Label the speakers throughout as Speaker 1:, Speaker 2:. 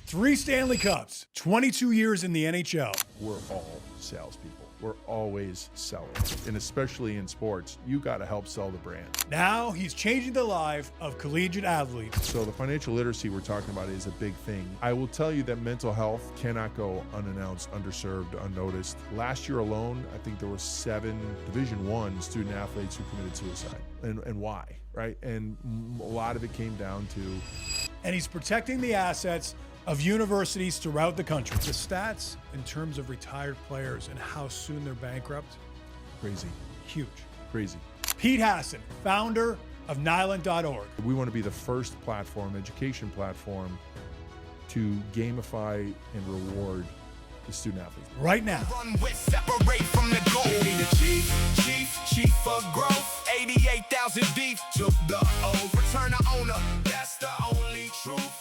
Speaker 1: 3 Stanley Cups, 22 years in the NHL.
Speaker 2: We're all salespeople. We're always selling. And especially in sports, you got to help sell the brand.
Speaker 1: Now he's changing the life of collegiate athletes.
Speaker 2: So the financial literacy we're talking about is a big thing. I will tell you that mental health cannot go unannounced, underserved, unnoticed. Last year alone, I think there were 7 Division I student athletes who committed suicide. And why, right? And a lot of it came down to...
Speaker 1: And he's protecting the assets of universities throughout the country. The stats in terms of retired players and how soon they're bankrupt,
Speaker 2: Crazy.
Speaker 1: huge.
Speaker 2: Crazy.
Speaker 1: Pete Hassan, founder of Nyland.org.
Speaker 2: We want to be the first platform, education platform, to gamify and reward the student athletes.
Speaker 1: Right now.
Speaker 3: Run with, separate from the goal. Be the chief of growth. 88,000 deep. Took the old, return the owner. That's the only truth.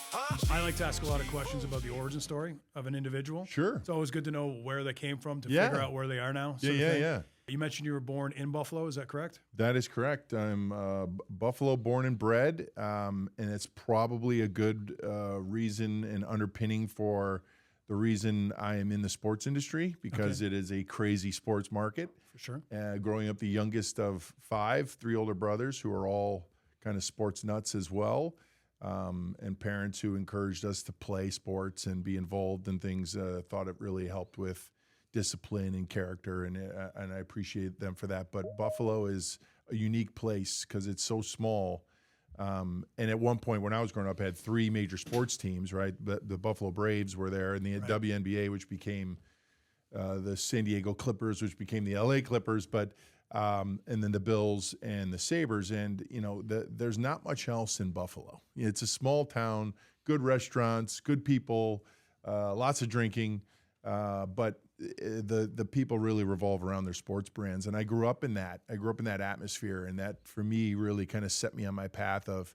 Speaker 1: I like to ask a lot of questions about the origin story of an individual.
Speaker 2: Sure.
Speaker 1: It's always good to know where they came from to
Speaker 2: Yeah.
Speaker 1: figure out where they are now.
Speaker 2: Yeah.
Speaker 1: You mentioned you were born in Buffalo. Is that correct?
Speaker 2: That is correct. I'm Buffalo born and bred, and it's probably a good reason and underpinning for the reason I am in the sports industry, because it is a crazy sports market.
Speaker 1: For sure.
Speaker 2: Growing up the youngest of 5, 3 older brothers who are all kind of sports nuts as well, and parents who encouraged us to play sports and be involved in things, thought it really helped with discipline and character, and I appreciate them for that. But Buffalo is a unique place because it's so small. And at one point when I was growing up, I had 3 major sports teams, right? The Buffalo Braves were there, and the WNBA, which became the San Diego Clippers, which became the LA Clippers, but and then the Bills and the Sabres. And, you know, there's not much else in Buffalo. It's a small town, good restaurants, good people, lots of drinking, but the people really revolve around their sports brands. And I grew up in that. I grew up in that atmosphere, and that for me really kind of set me on my path of,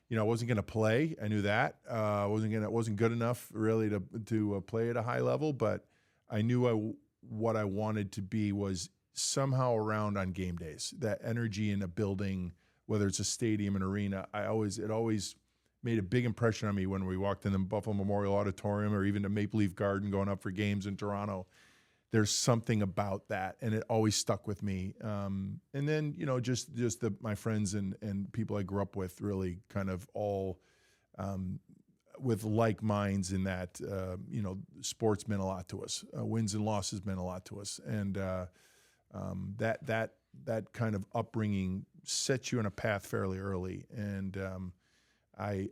Speaker 2: you know, I wasn't going to play. I knew that. Wasn't good enough really to play at a high level, but I knew what I wanted to be was somehow around on game days. That energy in a building, whether it's a stadium, an arena, it always made a big impression on me when we walked in the Buffalo Memorial Auditorium or even the Maple Leaf Garden going up for games in Toronto. There's something about that, and it always stuck with me. And then, you know, just my friends and people I grew up with really kind of all with like minds in that, you know, sports meant a lot to us. Wins and losses meant a lot to us. And that kind of upbringing sets you on a path fairly early. And I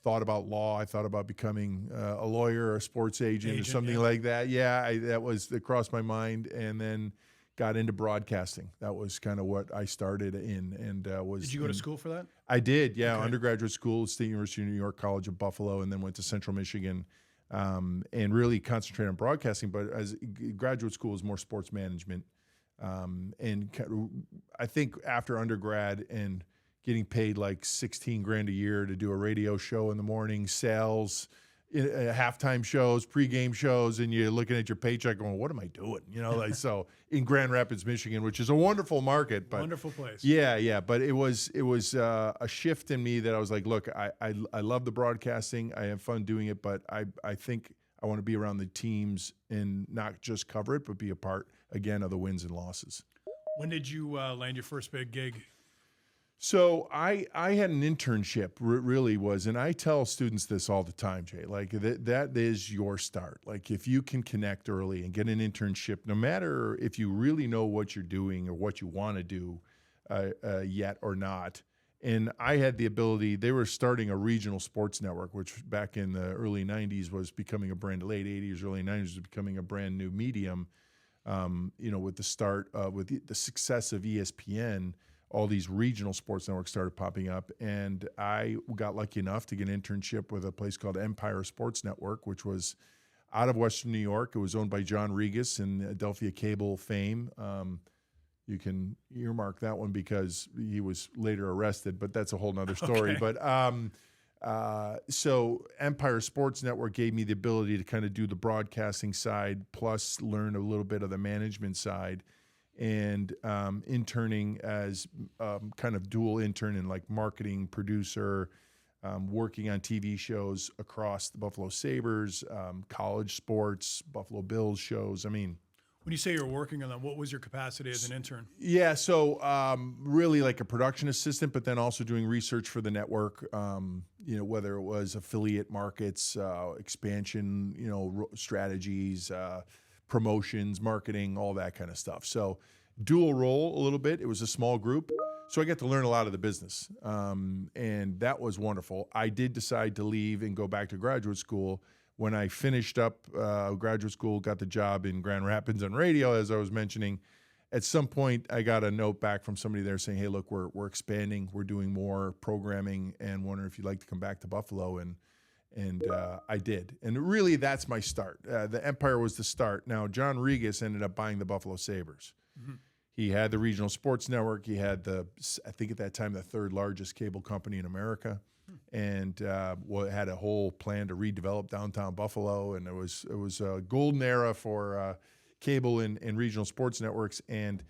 Speaker 2: thought about law. I thought about becoming a lawyer or a sports agent or something like that. Yeah, that crossed my mind, and then got into broadcasting. That was kind of what I started in. And
Speaker 1: Did you go to school for that?
Speaker 2: I did, yeah. Okay. Undergraduate school, State University of New York, College of Buffalo, and then went to Central Michigan, and really concentrated on broadcasting. But as graduate school was more sports management, and I think after undergrad and getting paid like $16,000 a year to do a radio show in the morning, sales, halftime shows, pregame shows, and you're looking at your paycheck going, what am I doing? You know, like, so in Grand Rapids, Michigan, which is a wonderful market, but
Speaker 1: wonderful place.
Speaker 2: Yeah. But it was a shift in me that I was like, look, I love the broadcasting. I have fun doing it, but I think I want to be around the teams and not just cover it, but be a part again of the wins and losses.
Speaker 1: When did you land your first big gig?
Speaker 2: So I had an internship, really was, and I tell students this all the time, Jay, like that is your start. Like if you can connect early and get an internship, no matter if you really know what you're doing or what you want to do yet or not. And I had the ability, they were starting a regional sports network, which back in the early 90s was becoming late 80s, early 90s was becoming a brand new medium, you know, with the start, with the success of ESPN. All these regional sports networks started popping up, and I got lucky enough to get an internship with a place called Empire Sports Network, which was out of Western New York. It was owned by John Regas in Adelphia Cable fame. You can earmark that one because he was later arrested, but that's a whole nother story. Okay. But so Empire Sports Network gave me the ability to kind of do the broadcasting side, plus learn a little bit of the management side. And interning as kind of dual intern in like marketing, producer, working on TV shows across the Buffalo Sabres, college sports, Buffalo Bills shows. I mean,
Speaker 1: When you say you're working on them, what was your capacity as an intern?
Speaker 2: yeah, so really like a production assistant, but then also doing research for the network. Whether it was affiliate markets, expansion, strategies, promotions, marketing, all that kind of stuff. So dual role a little bit. It was a small group, so I got to learn a lot of the business, and that was wonderful. I did decide to leave and go back to graduate school. When I finished up graduate school, got the job in Grand Rapids on radio, as I was mentioning, at some point I got a note back from somebody there saying, "Hey, look, we're expanding, we're doing more programming, and wondering if you'd like to come back to Buffalo." And I did, and really that's my start. The Empire was the start. Now John Regas ended up buying the Buffalo Sabres.
Speaker 1: Mm-hmm.
Speaker 2: He had the regional sports network. He had I think at that time, the third largest cable company in America. And had a whole plan to redevelop downtown Buffalo, and it was a golden era for cable and regional sports networks. And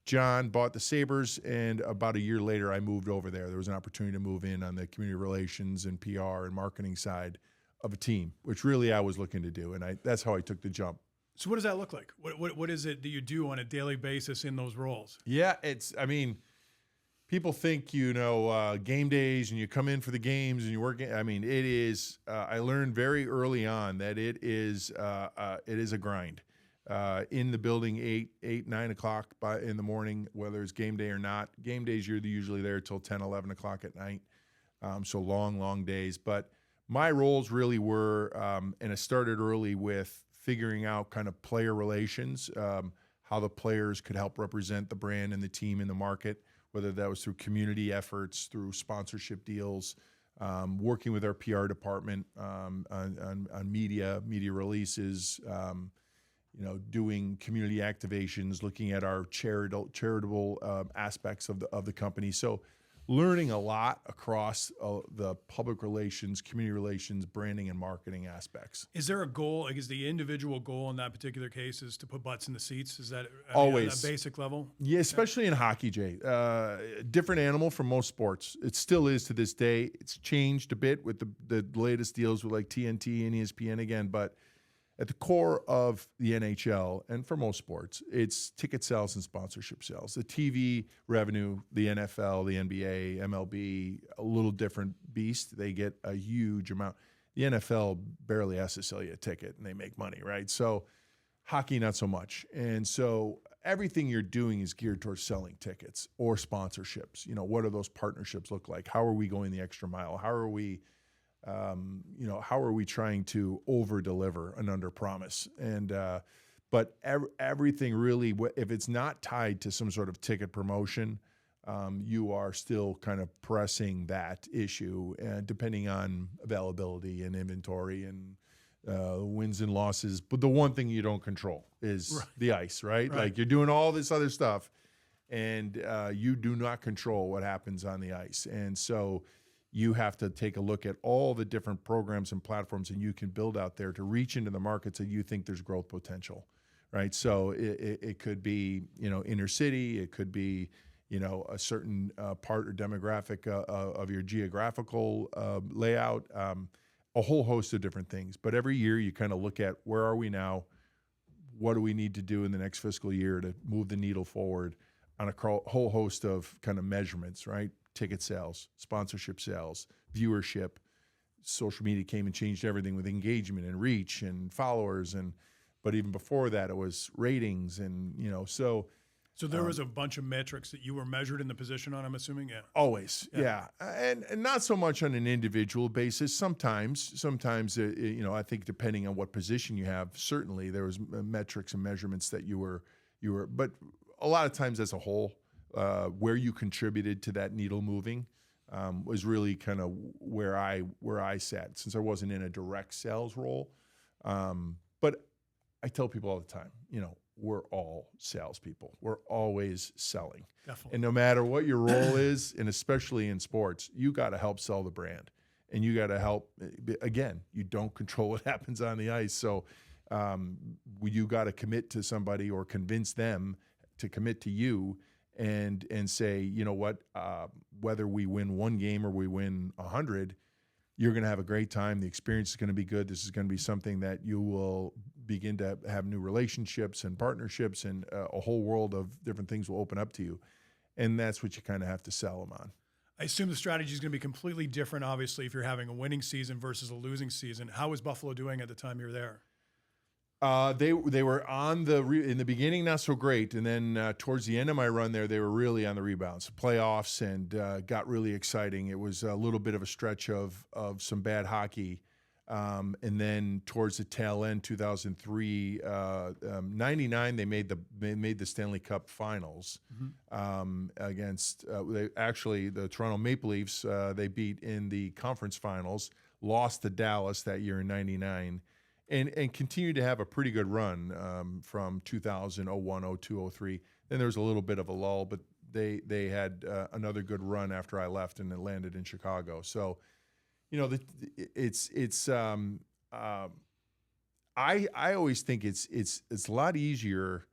Speaker 2: John bought the Sabres, and about a year later, I moved over there. There was an opportunity to move in on the community relations and PR and marketing side of a team, which really I was looking to do, and that's how I took the jump.
Speaker 1: So what does that look like? What is it that you do on a daily basis in those roles?
Speaker 2: Yeah, people think, game days and you come in for the games and you work. I mean, it is, I learned very early on that it is a grind. In the building 9 o'clock in the morning, whether it's game day or not. Game days, you're usually there till 10, 11 o'clock at night. So long days. But my roles really were, and it started early with figuring out kind of player relations, how the players could help represent the brand and the team in the market, whether that was through community efforts, through sponsorship deals, working with our PR department on media releases, doing community activations, looking at our charitable aspects of the company. So learning a lot across the public relations, community relations, branding, and marketing aspects.
Speaker 1: Is there a goal? Like, is the individual goal in that particular case is to put butts in the seats? Is that
Speaker 2: always
Speaker 1: at a basic level?
Speaker 2: Yeah, especially in hockey, Jay. Different animal from most sports. It still is to this day. It's changed a bit with the latest deals with like TNT and ESPN again, but at the core of the NHL, and for most sports, it's ticket sales and sponsorship sales. The TV revenue, the NFL, the NBA, MLB, a little different beast. They get a huge amount. The NFL barely has to sell you a ticket, and they make money, right? So hockey, not so much. And so everything you're doing is geared towards selling tickets or sponsorships. What do those partnerships look like? How are we going the extra mile? How are we trying to over-deliver and under-promise? And but everything really, if it's not tied to some sort of ticket promotion, you are still kind of pressing that issue, depending on availability and inventory and wins and losses. But the one thing you don't control is the ice, right? Like, you're doing all this other stuff, and you do not control what happens on the ice. And so you have to take a look at all the different programs and platforms that you can build out there to reach into the markets that you think there's growth potential, right? So it could be, inner city, it could be, a certain part or demographic of your geographical layout, a whole host of different things. But every year you kind of look at, where are we now? What do we need to do in the next fiscal year to move the needle forward on a whole host of kind of measurements, right? Ticket sales, sponsorship sales, viewership. Social media came and changed everything with engagement and reach and followers, but even before that, it was ratings, and so there was a bunch of metrics that you were measured in the position on, I'm assuming. Yeah, always, yeah. And not so much on an individual basis. Sometimes I think depending on what position you have, certainly there was metrics and measurements that you were, but a lot of times as a whole. Where you contributed to that needle moving was really kind of where I sat, since I wasn't in a direct sales role. But I tell people all the time, we're all salespeople. We're always selling. Definitely. And no matter what your role is, and especially in sports, you got to help sell the brand, and you got to help. Again, you don't control what happens on the ice, so you got to commit to somebody or convince them to commit to you. And say, whether we win one game or we win 100, You're going to have a great time. The experience is going to be good. This is going to be something that you will begin to have new relationships and partnerships, and a whole world of different things will open up to you. And that's what you kind of have to sell them on.
Speaker 1: I assume the strategy is going to be completely different, obviously, if you're having a winning season versus a losing season. How was Buffalo doing at the time you were there?
Speaker 2: They were on in the beginning, not so great, and then towards the end of my run there, they were really on the rebounds, playoffs, and got really exciting. It was a little bit of a stretch of some bad hockey, and then towards the tail end, 2003, 99, they made the Stanley Cup Finals against the Toronto Maple Leafs. They beat in the conference finals, lost to Dallas that year in '99. And continued to have a pretty good run from 2000, 01, 02, 03. Then there was a little bit of a lull, but they had another good run after I left, and it landed in Chicago. So, I always think it's a lot easier,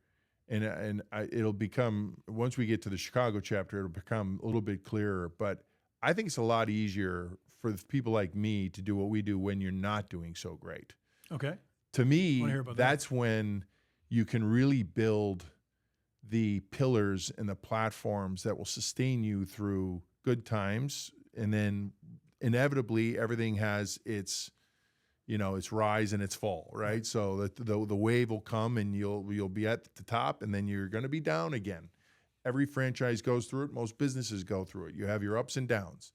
Speaker 2: it'll become, once we get to the Chicago chapter, it'll become a little bit clearer. But I think it's a lot easier for people like me to do what we do when you're not doing so great.
Speaker 1: Okay.
Speaker 2: To me, that's when you can really build the pillars and the platforms that will sustain you through good times. And then inevitably everything has its rise and its fall, right? So the wave will come and you'll be at the top, and then you're going to be down again. Every franchise goes through it. Most businesses go through it. You have your ups and downs.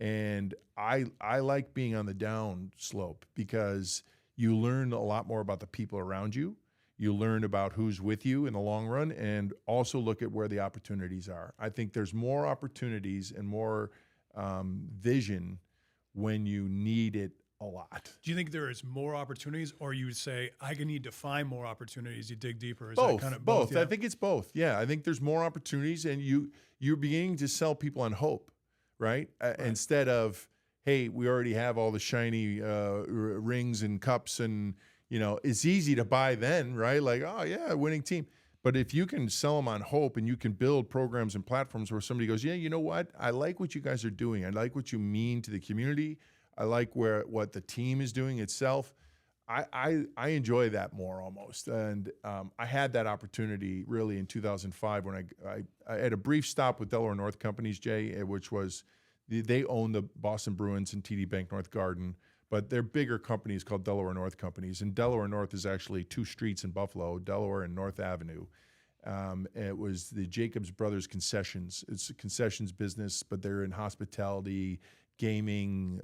Speaker 2: And I like being on the down slope, because you learn a lot more about the people around you. You learn about who's with you in the long run, and also look at where the opportunities are. I think there's more opportunities and more vision when you need it a lot.
Speaker 1: Do you think there is more opportunities, or you would say, I need to find more opportunities, you dig deeper? Is
Speaker 2: both.
Speaker 1: That kind of
Speaker 2: both.
Speaker 1: Yeah.
Speaker 2: I think it's both. Yeah, I think there's more opportunities, and you're beginning to sell people on hope, right? Instead of, hey, we already have all the shiny rings and cups, and it's easy to buy then, right? Like, oh yeah, winning team. But if you can sell them on hope, and you can build programs and platforms where somebody goes, yeah, you know what? I like what you guys are doing. I like what you mean to the community. I like what the team is doing itself. I enjoy that more almost. And I had that opportunity really in 2005 when I had a brief stop with Delaware North Companies, Jay, which was, they own the Boston Bruins and TD Bank North Garden, but their bigger company is called Delaware North Companies. And Delaware North is actually 2 streets in Buffalo, Delaware and North Avenue. It was the Jacobs Brothers Concessions. It's a concessions business, but they're in hospitality, gaming,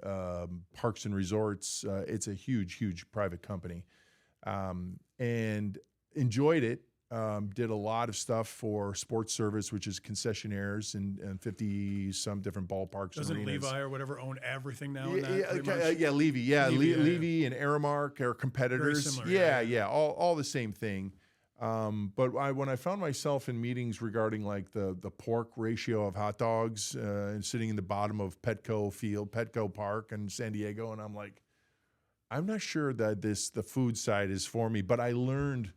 Speaker 2: parks and resorts. It's a huge, huge private company. And enjoyed it. Did a lot of stuff for Sports Service, which is concessionaires and 50-some different ballparks.
Speaker 1: Doesn't
Speaker 2: arenas.
Speaker 1: Levi or whatever own everything now? Levy.
Speaker 2: Levy and Aramark are competitors.
Speaker 1: Very similar,
Speaker 2: all the same thing. But when I found myself in meetings regarding like the pork ratio of hot dogs and sitting in the bottom of Petco Park in San Diego, and I'm like, I'm not sure that the food side is for me, but I learned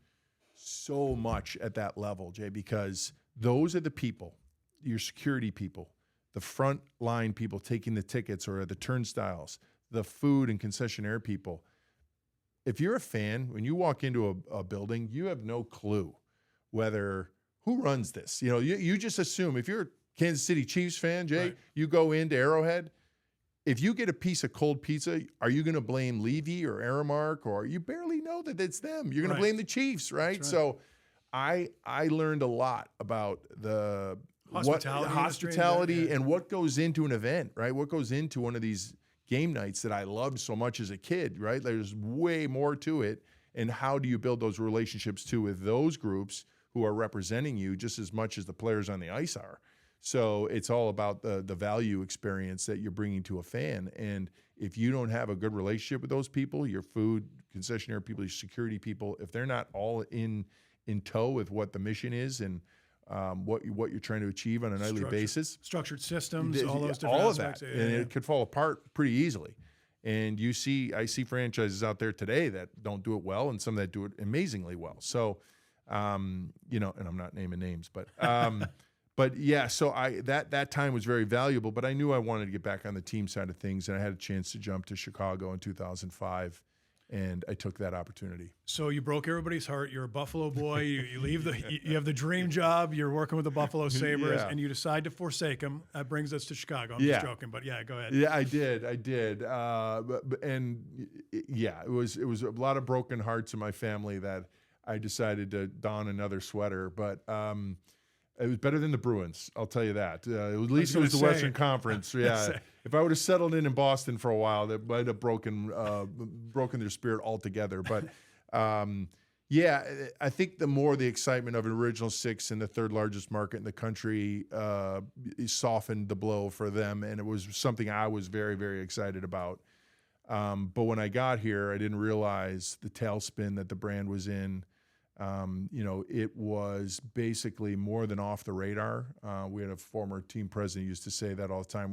Speaker 2: so much at that level, Jay, because those are the people, your security people, the front line people taking the tickets or the turnstiles, the food and concessionaire people. If you're a fan, when you walk into a building, you have no clue who runs this. You just assume, if you're a Kansas City Chiefs fan, Jay,
Speaker 1: right.
Speaker 2: You go into Arrowhead. If you get a piece of cold pizza, are you going to blame Levy or Aramark, or you barely know that it's them? You're going to blame the Chiefs, right? So I learned a lot about the hospitality and what goes into an event, right? What goes into one of these game nights that I loved so much as a kid, right? There's way more to it. And how do you build those relationships too with those groups who are representing you just as much as the players on the ice are? So it's all about the value experience that you're bringing to a fan. And if you don't have a good relationship with those people, your food, concessionaire people, your security people, if they're not all in tow with what the mission is and what you're trying to achieve on a nightly basis.
Speaker 1: Structured systems, all those different aspects.
Speaker 2: All of that. And it could fall apart pretty easily. And I see franchises out there today that don't do it well and some that do it amazingly well. So, and I'm not naming names, but But yeah, so that time was very valuable, but I knew I wanted to get back on the team side of things, and I had a chance to jump to Chicago in 2005, and I took that opportunity.
Speaker 1: So you broke everybody's heart. You're a Buffalo boy. You leave you have the dream job. You're working with the Buffalo Sabres,
Speaker 2: Yeah.
Speaker 1: and you decide to forsake them. That brings us to Chicago. I'm
Speaker 2: Yeah.
Speaker 1: just joking, but yeah, go ahead.
Speaker 2: Yeah, I did. It was a lot of broken hearts in my family that I decided to don another sweater, but it was better than the Bruins. I'll tell you that. At least it was the Western Conference. Yeah. If I would have settled in Boston for a while, that might have broken their spirit altogether. But yeah, I think the more the excitement of an Original Six in the third largest market in the country softened the blow for them, and it was something I was very, very excited about. But when I got here, I didn't realize the tailspin that the brand was in. It was basically more than off the radar. We had a former team president who used to say that all the time.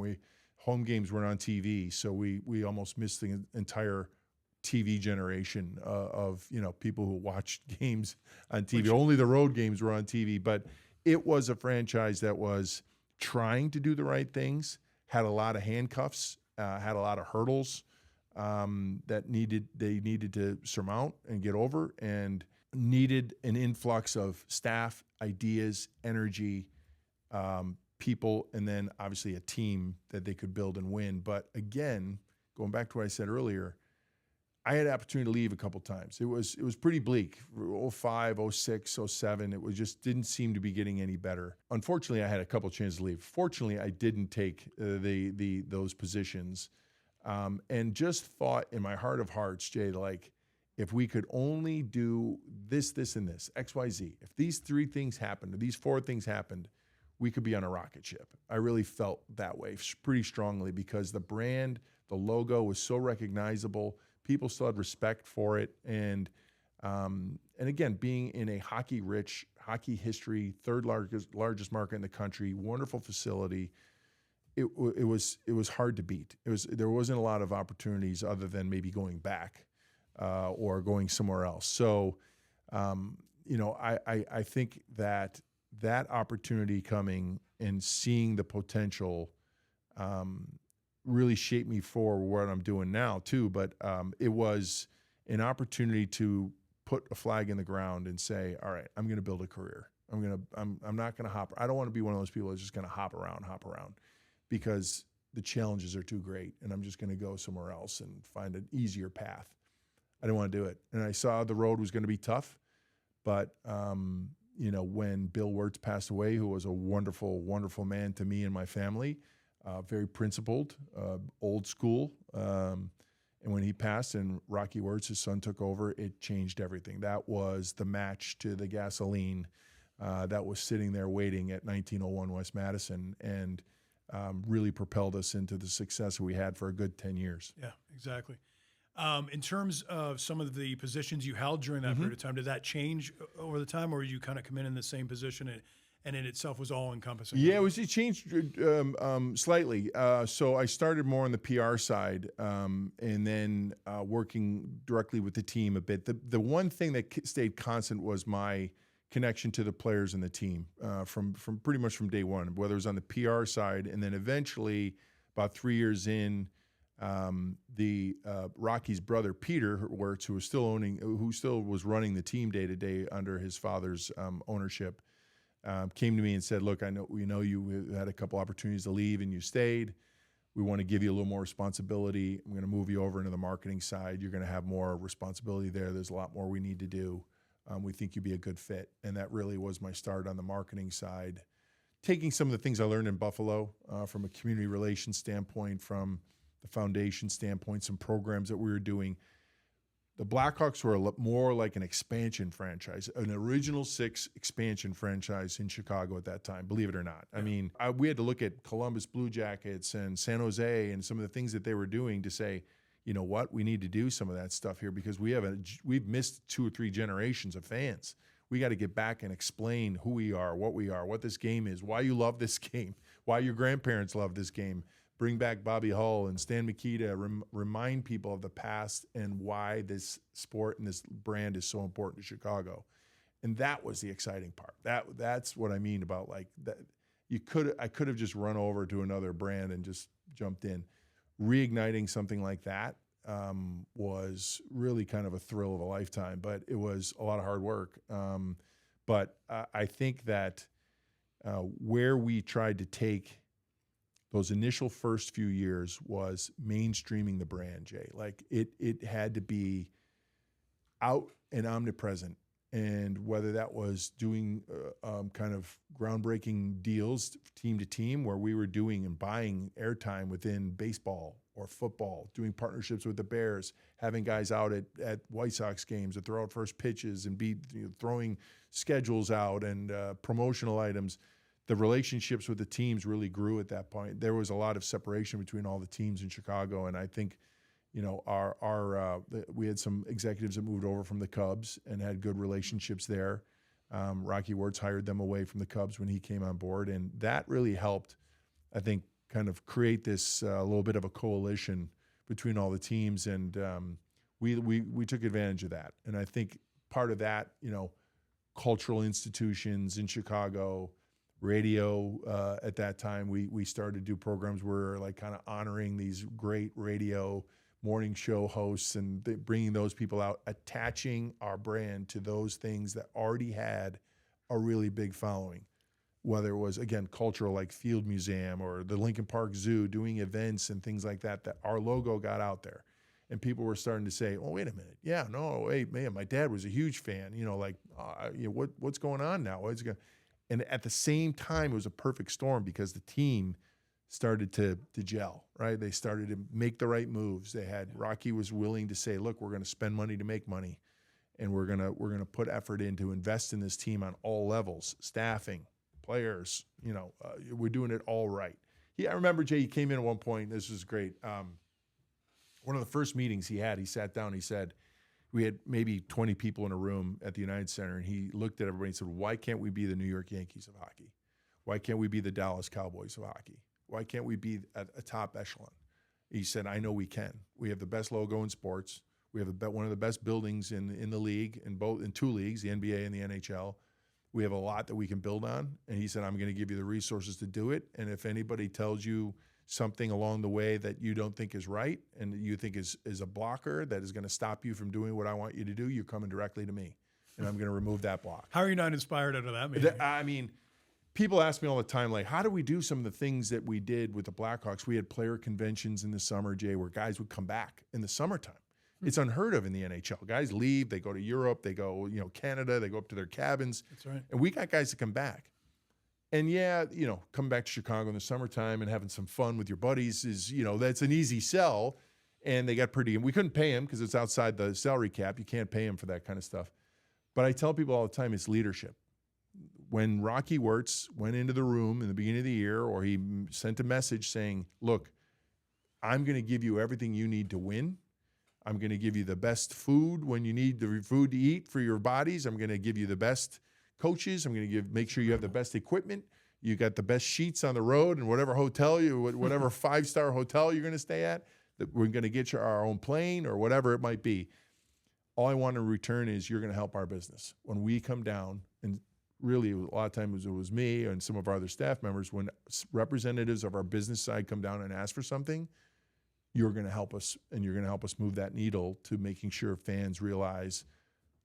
Speaker 2: Home games weren't on TV, so we almost missed the entire TV generation of people who watched games on TV. Only the road games were on TV, but it was a franchise that was trying to do the right things, had a lot of handcuffs, had a lot of hurdles that they needed to surmount and get over, and needed an influx of staff, ideas, energy, people, and then obviously a team that they could build and win. But again, going back to what I said earlier, I had the opportunity to leave a couple times. It was pretty bleak. 05, 06, 07, it just didn't seem to be getting any better. Unfortunately, I had a couple chances to leave. Fortunately, I didn't take those positions, and just thought in my heart of hearts, Jay, like, if we could only do this, this, and this, X, Y, Z, if these three things happened, or these four things happened, we could be on a rocket ship. I really felt that way pretty strongly because the brand, the logo was so recognizable. People still had respect for it. And again, being in a hockey-rich, hockey history, third largest market in the country, wonderful facility, it was hard to beat. There wasn't a lot of opportunities other than maybe going back. Or going somewhere else. So, I think that opportunity coming and seeing the potential really shaped me for what I'm doing now too. But it was an opportunity to put a flag in the ground and say, all right, I'm going to build a career. I'm not going to hop. I don't want to be one of those people that's just going to hop around because the challenges are too great, and I'm just going to go somewhere else and find an easier path. I didn't want to do it. And I saw the road was going to be tough. But, when Bill Wirtz passed away, who was a wonderful, wonderful man to me and my family, very principled, old school. And when he passed and Rocky Wirtz, his son, took over, it changed everything. That was the match to the gasoline that was sitting there waiting at 1901 West Madison, and really propelled us into the success we had for a good 10 years.
Speaker 1: Yeah, exactly. In terms of some of the positions you held during that period of time, did that change over the time, or did you kind of come in the same position and in itself was all encompassing?
Speaker 2: Yeah, it changed slightly. So I started more on the PR side, and then working directly with the team a bit. The one thing that stayed constant was my connection to the players and the team from pretty much from day one, whether it was on the PR side, and then eventually about 3 years in, Rocky's brother Peter Wirtz, who still was running the team day to day under his father's ownership, came to me and said, "Look, we know you had a couple opportunities to leave and you stayed. We want to give you a little more responsibility. I'm going to move you over into the marketing side. You're going to have more responsibility there. There's a lot more we need to do. We think you'd be a good fit." And that really was my start on the marketing side, taking some of the things I learned in Buffalo from a community relations standpoint, from the foundation standpoint, some programs that we were doing. The Blackhawks were more like an expansion franchise, an Original Six expansion franchise in Chicago at that time, believe it or not. Yeah. I mean, we had to look at Columbus Blue Jackets and San Jose and some of the things that they were doing to say, you know what, we need to do some of that stuff here because we've missed 2 or 3 generations of fans. We got to get back and explain who we are, what this game is, why you love this game, why your grandparents love this game. Bring back Bobby Hull and Stan Mikita, remind people of the past and why this sport and this brand is so important to Chicago. And that was the exciting part. That's what I mean about like that. I could have just run over to another brand and just jumped in. Reigniting something like that was really kind of a thrill of a lifetime, but it was a lot of hard work. But I think that where we tried to take those initial first few years was mainstreaming the brand, Jay. Like it had to be out and omnipresent. And whether that was doing kind of groundbreaking deals team to team where we were doing and buying airtime within baseball or football, doing partnerships with the Bears, having guys out at White Sox games to throw out first pitches and be throwing schedules out and promotional items. The relationships with the teams really grew at that point. There was a lot of separation between all the teams in Chicago, and I think we had some executives that moved over from the Cubs and had good relationships there. Rocky Wirtz hired them away from the Cubs when he came on board, and that really helped, I think, kind of create this little bit of a coalition between all the teams, and we took advantage of that. And I think part of that, cultural institutions in Chicago, radio at that time, we started to do programs where like kind of honoring these great radio morning show hosts and bringing those people out, attaching our brand to those things that already had a really big following, whether it was, again, cultural like Field Museum or the Lincoln Park Zoo, doing events and things like that, that our logo got out there. And people were starting to say, oh, wait a minute. Yeah, no, hey, man, my dad was a huge fan. What's going on now? And at the same time, it was a perfect storm because the team started to gel, right? They started to make the right moves. Rocky was willing to say, look, we're going to spend money to make money, and we're going to put effort in to invest in this team on all levels, staffing, players, we're doing it all right. I remember, Jay, he came in at one point, this was great. One of the first meetings he sat down, he said, we had maybe 20 people in a room at the United Center, and he looked at everybody and said, why can't we be the New York Yankees of hockey? Why can't we be the Dallas Cowboys of hockey? Why can't we be at a top echelon? He said, I know we can. We have the best logo in sports. We have one of the best buildings in the league, in two leagues, the NBA and the NHL. We have a lot that we can build on. And he said, I'm going to give you the resources to do it. And if anybody tells you something along the way that you don't think is right and that you think is a blocker that is going to stop you from doing what I want you to do, you're coming directly to me. And I'm going to remove that block.
Speaker 1: How are you not inspired out of that meeting?
Speaker 2: I mean, people ask me all the time, like, how do we do some of the things that we did with the Blackhawks? We had player conventions in the summer, Jay, where guys would come back in the summertime. It's unheard of in the NHL. Guys leave, they go to Europe, they go, Canada, they go up to their cabins.
Speaker 1: That's right.
Speaker 2: And we got guys to come back. And coming back to Chicago in the summertime and having some fun with your buddies is, that's an easy sell. And they got and we couldn't pay him because it's outside the salary cap. You can't pay him for that kind of stuff. But I tell people all the time, it's leadership. When Rocky Wirtz went into the room in the beginning of the year, or he sent a message saying, look, I'm going to give you everything you need to win. I'm going to give you the best food when you need the food to eat for your bodies. I'm going to give you the best coaches. I'm going to make sure you have the best equipment. You got the best sheets on the road and whatever hotel whatever 5-star hotel you're going to stay at, that we're going to get you our own plane or whatever it might be. All I want in return is you're going to help our business. When we come down, and really a lot of times it was me and some of our other staff members, when representatives of our business side come down and ask for something, you're going to help us, and you're going to help us move that needle to making sure fans realize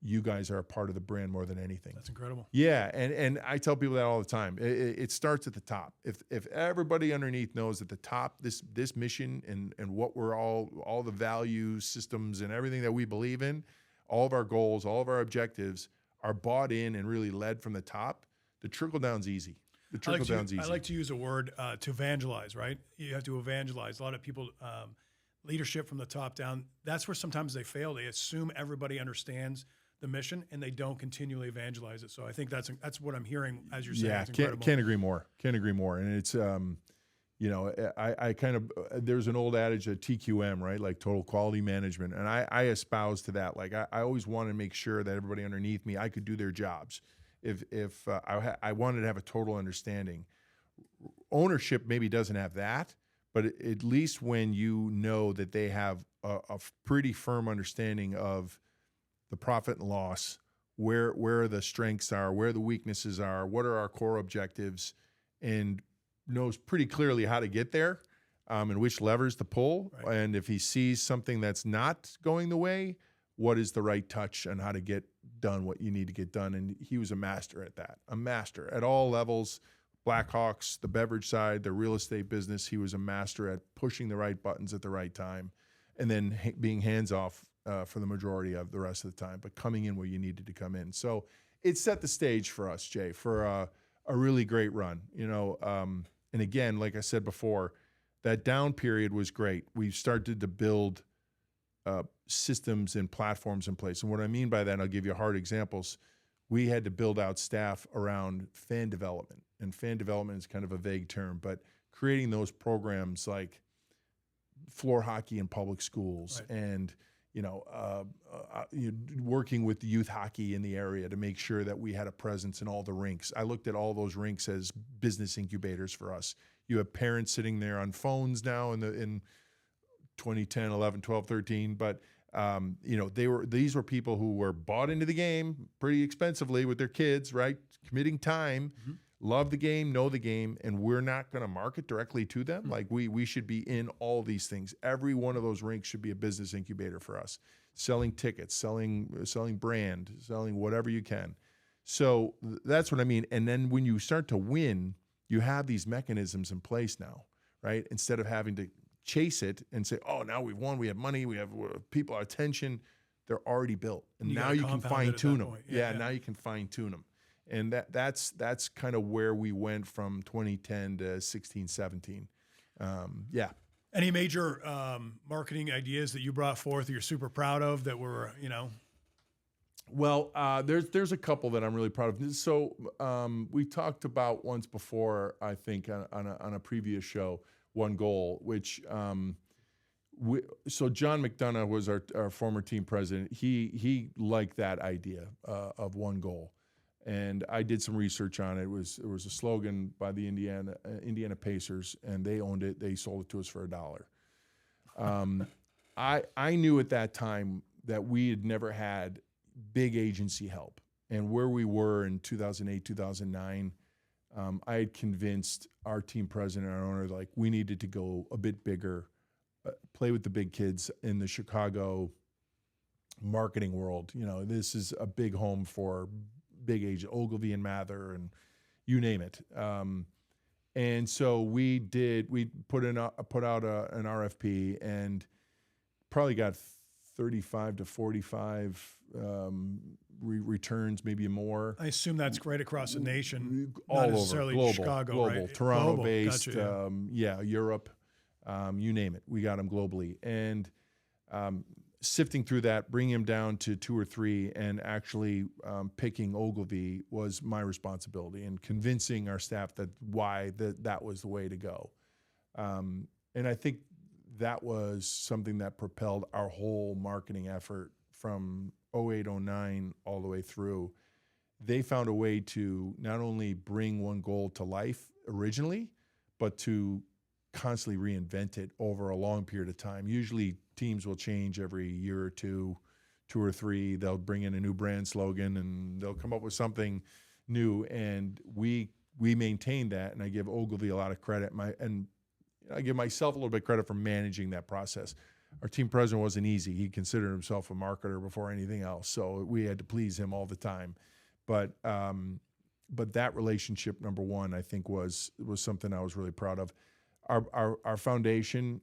Speaker 2: you guys are a part of the brand more than anything.
Speaker 1: That's incredible.
Speaker 2: Yeah, and I tell people that all the time. It starts at the top. If everybody underneath knows at the top this mission and what we're all the values, systems, and everything that we believe in, all of our goals, all of our objectives are bought in and really led from the top, the trickle down's easy. I
Speaker 1: like to use a word to evangelize, right? You have to evangelize. A lot of people, leadership from the top down, that's where sometimes they fail. They assume everybody understands the mission and they don't continually evangelize it. So I think that's what I'm hearing as you're saying.
Speaker 2: Yeah,
Speaker 1: it's incredible.
Speaker 2: Can't agree more. Can't agree more. And it's, I kind of, there's an old adage of TQM, right? Like total quality management. And I espouse to that. Like I always want to make sure that everybody underneath me, I could do their jobs. If I wanted to have a total understanding. Ownership maybe doesn't have that, but at least when you know that they have a pretty firm understanding of the profit and loss, where the strengths are, where the weaknesses are, what are our core objectives, and knows pretty clearly how to get there, and which levers to pull.
Speaker 1: Right.
Speaker 2: And if he sees something that's not going the way, what is the right touch and how to get done what you need to get done. And he was a master at that, a master at all levels. Blackhawks, the beverage side, the real estate business, he was a master at pushing the right buttons at the right time, and then being hands off for the majority of the rest of the time, but coming in where you needed to come in. So it set the stage for us, Jay, for a really great run. And again, like I said before, that down period was great. We started to build systems and platforms in place. And what I mean by that, and I'll give you hard examples, we had to build out staff around fan development. And fan development is kind of a vague term, but creating those programs like floor hockey in public schools, right, and working with youth hockey in the area to make sure that we had a presence in all the rinks. I looked at all those rinks as business incubators for us. You have parents sitting there on phones now in 2010, 11, 12, 13, but these were people who were bought into the game pretty expensively with their kids, right? Committing time, love the game, know the game, and we're not going to market directly to them. Like we should be in all these things. Every one of those rinks should be a business incubator for us. Selling tickets, selling brand, selling whatever you can. So that's what I mean. And then when you start to win, you have these mechanisms in place now, right? Instead of having to chase it and say, oh, now we've won, we have money, we have people, our attention, they're already built. And now you can fine tune them. Yeah, now you can fine tune them. And that's kind of where we went from 2010 to 16, 17. Yeah.
Speaker 1: Any major marketing ideas that you brought forth that you're super proud of that were,
Speaker 2: Well, there's a couple that I'm really proud of. So we talked about once before, I think, on a previous show, One Goal, which so John McDonough was our former team president. He liked that idea of One Goal. And I did some research on it. It was a slogan by the Indiana Pacers, and they owned it. They sold it to us for $1. I knew at that time that we had never had big agency help. And where we were in 2008, 2009, I had convinced our team president and our owner, like, we needed to go a bit bigger, play with the big kids in the Chicago marketing world. This is a big home for big agent, Ogilvy and Mather, and you name it. And so we put out an RFP and probably got 35 to 45 returns, maybe more.
Speaker 1: I assume that's right across the nation,
Speaker 2: all
Speaker 1: not
Speaker 2: over,
Speaker 1: necessarily
Speaker 2: global,
Speaker 1: Chicago, right?
Speaker 2: Toronto-based,
Speaker 1: Gotcha,
Speaker 2: Europe, you name it. We got them globally. And sifting through that, bringing him down to 2 or 3, and actually picking Ogilvy was my responsibility, and convincing our staff that that was the way to go. And I think that was something that propelled our whole marketing effort from 08, 09 all the way through. They found a way to not only bring One Goal to life originally, but to constantly reinvent it over a long period of time. Usually teams will change every year or 2 or 3. They'll bring in a new brand slogan and they'll come up with something new. And we maintained that, and I give Ogilvy a lot of credit. And I give myself a little bit of credit for managing that process. Our team president wasn't easy. He considered himself a marketer before anything else, so we had to please him all the time. But that relationship, number one, I think was something I was really proud of. Our foundation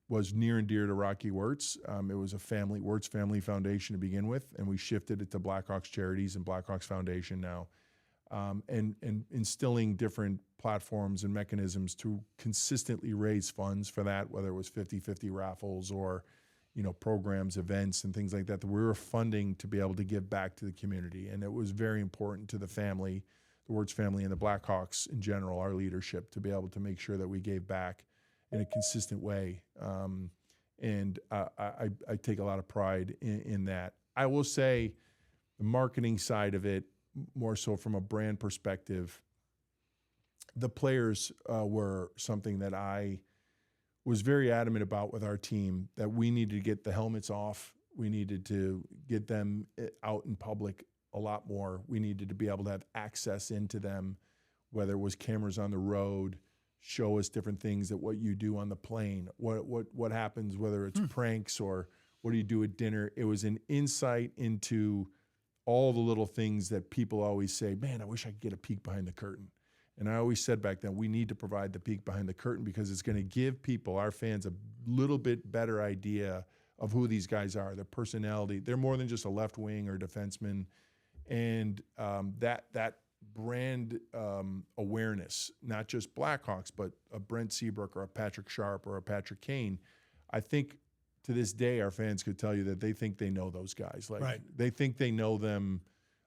Speaker 2: was near and dear to Rocky Wirtz. It was a Wirtz family foundation to begin with, and we shifted it to Blackhawks Charities and Blackhawks Foundation now, and instilling different platforms and mechanisms to consistently raise funds for that, whether it was 50-50 raffles or programs, events, and things like that we were funding to be able to give back to the community. And it was very important to the family, the Wirtz family, and the Blackhawks in general, our leadership, to be able to make sure that we gave back in a consistent way. And I take a lot of pride in that. I will say the marketing side of it, more so from a brand perspective, the players were something that I was very adamant about with our team, that we needed to get the helmets off. We needed to get them out in public a lot more. We needed to be able to have access into them whether it was cameras on the road, show us different things that what you do on the plane, what happens, whether it's pranks or what do you do at dinner. It was an insight into all the little things that people always say, man, I wish I could get a peek behind the curtain. And I always said back then, we need to provide the peek behind the curtain because it's going to give people, our fans, a little bit better idea of who these guys are, their personality. They're more than just a left wing or defenseman. And that brand awareness, not just Blackhawks, but a Brent Seabrook or a Patrick Sharp or a Patrick Kane, I think to this day our fans could tell you that they think they know those guys. Like they think they know them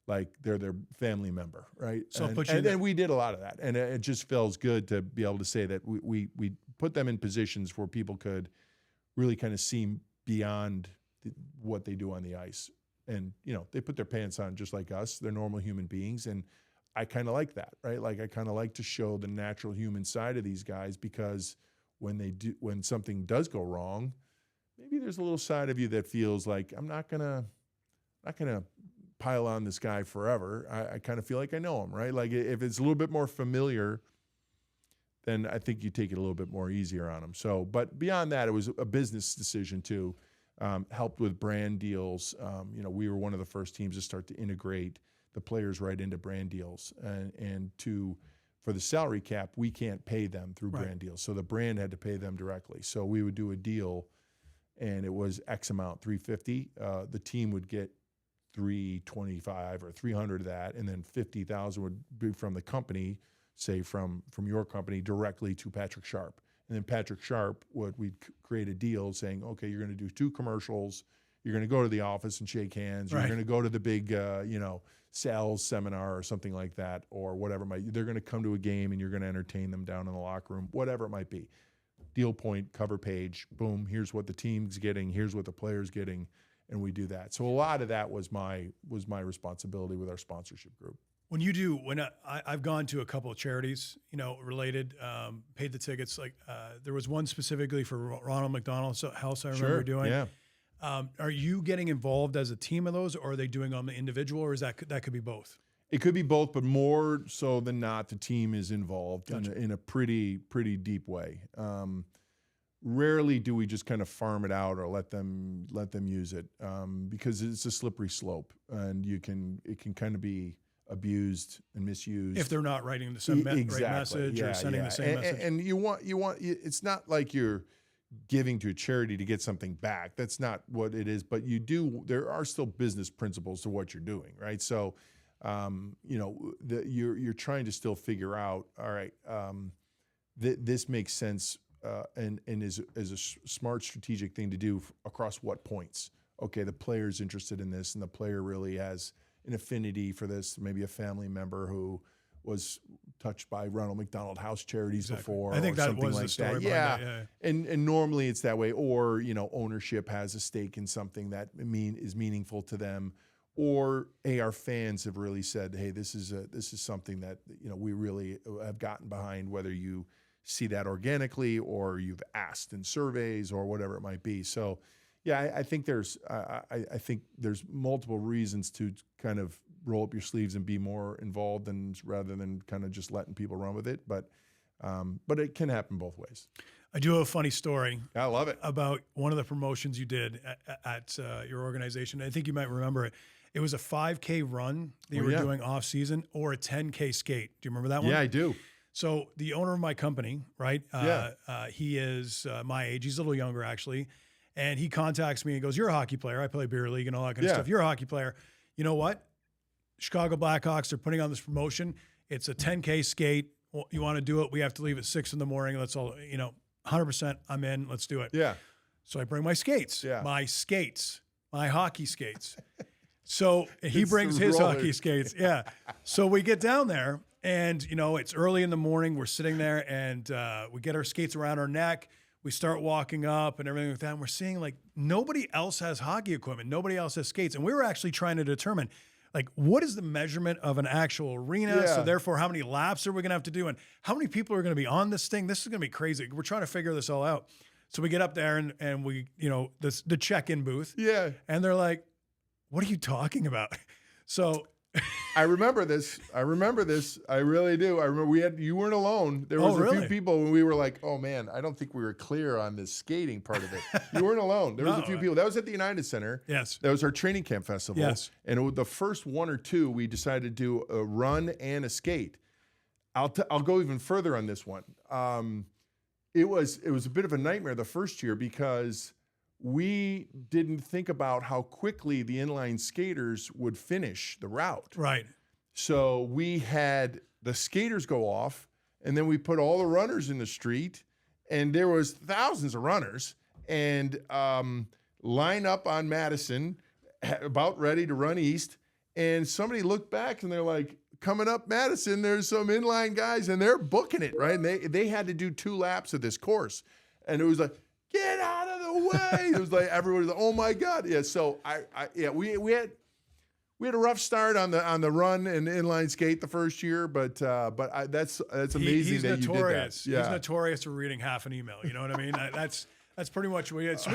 Speaker 2: like they're their family member, right?
Speaker 1: So
Speaker 2: and we did a lot of that. And it just feels good to be able to say that we put them in positions where people could really kind of see beyond what they do on the ice. And, you know, they put their pants on just like us. They're normal human beings. And I kind of like that, right? Like I kind of like to show the natural human side of these guys because when something does go wrong, maybe there's a little side of you that feels like I'm not gonna pile on this guy forever. I kind of feel like I know him, right? Like if it's a little bit more familiar, then I think you take it a little bit more easier on him. So, but beyond that, it was a business decision too. Helped with brand deals. You know, we were one of the first teams to start to integrate the players right into brand deals, and for the salary cap, we can't pay them through brand deals. So the brand had to pay them directly. So we would do a deal, and it was X amount, $350. The team would get $325 or $300 of that, and then $50,000 would be from the company, say from your company directly to Patrick Sharp. And then Patrick Sharp we'd create a deal saying, okay, you're going to do 2 commercials. You're going to go to the office and shake hands. You're going to go to the big, sales seminar or something like that, or whatever they're going to come to a game and you're going to entertain them down in the locker room, whatever it might be. Deal point, cover page, boom. Here's what the team's getting. Here's what the player's getting. And we do that. So a lot of that was my responsibility with our sponsorship group.
Speaker 1: I've gone to a couple of charities, related, paid the tickets. Like there was one specifically for Ronald McDonald's house I remember doing.
Speaker 2: Yeah.
Speaker 1: Are you getting involved as a team of those, or are they doing on the individual, or is that could be both?
Speaker 2: It could be both, but more so than not, the team is involved in a pretty deep way. Rarely do we just kind of farm it out or let them use it because it's a slippery slope, and it can kind of be abused and misused
Speaker 1: if they're not writing the same right message or sending the same message.
Speaker 2: And you want it's not like you're giving to a charity to get something back. That's not what it is. But there are still business principles to what you're doing, right? So, you're trying to still figure out, all right, this makes sense and is a smart strategic thing to do across what points. Okay, the player's interested in this, and the player really has an affinity for this. Maybe a family member who was touched by Ronald McDonald House charities before.
Speaker 1: I think that
Speaker 2: something
Speaker 1: was
Speaker 2: like
Speaker 1: the story.
Speaker 2: Yeah. And normally it's that way. Or ownership has a stake in something that is meaningful to them. Or our fans have really said, hey, this is something that we really have gotten behind. Whether you see that organically or you've asked in surveys or whatever it might be. So, yeah, I think there's multiple reasons to kind of roll up your sleeves and be more involved, rather than kind of just letting people run with it. But it can happen both ways.
Speaker 1: I do have a funny story.
Speaker 2: I love it.
Speaker 1: About one of the promotions you did at your organization. I think you might remember it. It was a 5K run that you were doing off season, or a 10K skate. Do you remember that one?
Speaker 2: Yeah, I do.
Speaker 1: So the owner of my company, right? He is my age. He's a little younger, actually. And he contacts me and goes, "You're a hockey player. I play beer league and all that kind of stuff. You're a hockey player. You know what? Chicago Blackhawks are putting on this promotion. It's a 10K skate. You want to do it? We have to leave at 6 a.m. Let's all, 100%. I'm in. Let's do it."
Speaker 2: Yeah.
Speaker 1: So I bring my skates.
Speaker 2: Yeah.
Speaker 1: My hockey skates. So he brings his hockey skates. Yeah. So we get down there, and it's early in the morning. We're sitting there, and we get our skates around our neck. We start walking up and everything like that. And we're seeing like nobody else has hockey equipment. Nobody else has skates. And we were actually trying to determine like what is the measurement of an actual arena.
Speaker 2: Yeah.
Speaker 1: So therefore, how many laps are we going to have to do? And how many people are going to be on this thing? This is going to be crazy. We're trying to figure this all out. So we get up there and we, the check-in booth.
Speaker 2: Yeah.
Speaker 1: And they're like, "What are you talking about?" So
Speaker 2: I remember this. I really do. I remember you weren't alone. There was a few people when we were like, oh man, I don't think we were clear on this skating part of it. You weren't alone. There was a few people. That was at the United Center.
Speaker 1: Yes.
Speaker 2: That was our training camp festival.
Speaker 1: Yes.
Speaker 2: And the first one or two, we decided to do a run and a skate. I'll go even further on this one. It was a bit of a nightmare the first year because we didn't think about how quickly the inline skaters would finish the route.
Speaker 1: Right.
Speaker 2: So we had the skaters go off, and then we put all the runners in the street, and there was thousands of runners, and line up on Madison, about ready to run east, and somebody looked back, and they're like, coming up Madison, there's some inline guys, and they're booking it, right? And they had to do 2 laps of this course, and it was like, get out of the way. It was like everyone was like, oh my God. Yeah. So we had a rough start on the run and inline skate the first year, but that's amazing that you did that. Yeah.
Speaker 1: He's notorious for reading half an email. You know what I mean? That's pretty much what he is. So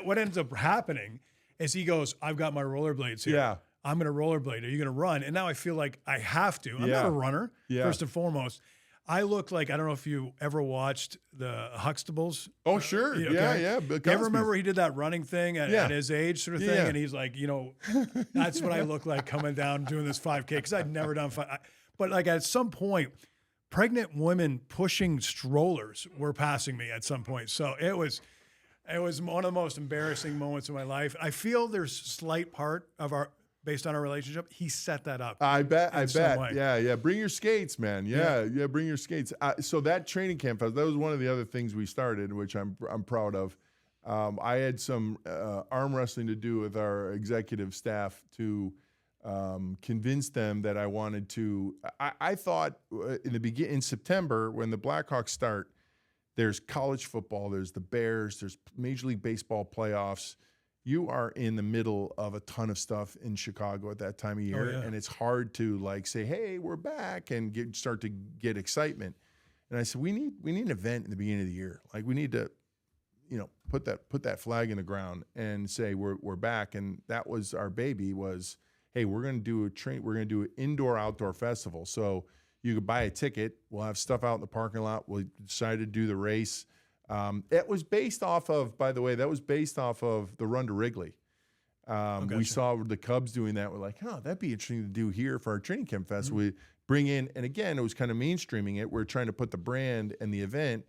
Speaker 1: what ends up happening is he goes, I've got my rollerblades here. Yeah. I'm going to rollerblade. Are you going to run? And now I feel like I have to. I'm not a runner, first and foremost. I look like, I don't know if you ever watched the Huxtables.
Speaker 2: Oh, sure.
Speaker 1: Okay?
Speaker 2: Yeah.
Speaker 1: You ever remember he did that running thing at his age sort of thing?
Speaker 2: Yeah.
Speaker 1: And he's like, that's what I look like coming down doing this 5K because I'd never done 5. But like at some point, pregnant women pushing strollers were passing me at some point. So it was one of the most embarrassing moments of my life. I feel there's slight part of based on our relationship, he set that up.
Speaker 2: I bet. Yeah. Bring your skates, man. Yeah. Bring your skates. So that training camp, that was one of the other things we started, which I'm proud of. I had some arm wrestling to do with our executive staff to convince them that I wanted to. I thought in September when the Blackhawks start, there's college football, there's the Bears, there's Major League Baseball playoffs. You are in the middle of a ton of stuff in Chicago at that time of year, and it's hard to like say, "Hey, we're back," and start to get excitement. And I said, "We need an event in the beginning of the year. Like we need to, put that flag in the ground and say we're back." And that was our baby. Was, hey, we're going to do an indoor-outdoor festival. So you could buy a ticket. We'll have stuff out in the parking lot. We decided to do the race. It was based off of, by the way, the Run to Wrigley.
Speaker 1: Gotcha.
Speaker 2: We saw the Cubs doing that. We're like, that'd be interesting to do here for our training camp fest. Mm-hmm. We bring in, and again, it was kind of mainstreaming it. We're trying to put the brand and the event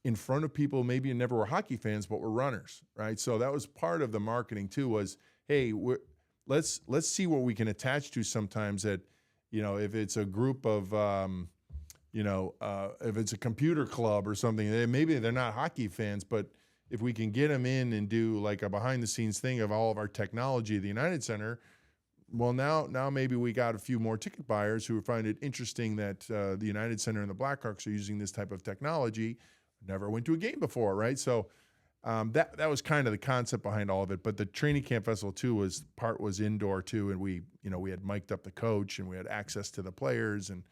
Speaker 2: in front of people maybe who never were hockey fans, but were runners, right? So that was part of the marketing too, was, hey, let's see what we can attach to sometimes that, if it's a group of, if it's a computer club or something, maybe they're not hockey fans, but if we can get them in and do like a behind-the-scenes thing of all of our technology at the United Center, well, now maybe we got a few more ticket buyers who find it interesting that the United Center and the Blackhawks are using this type of technology. Never went to a game before, right? So that was kind of the concept behind all of it. But the training camp festival too was indoor too, and we had mic'd up the coach and we had access to the players, and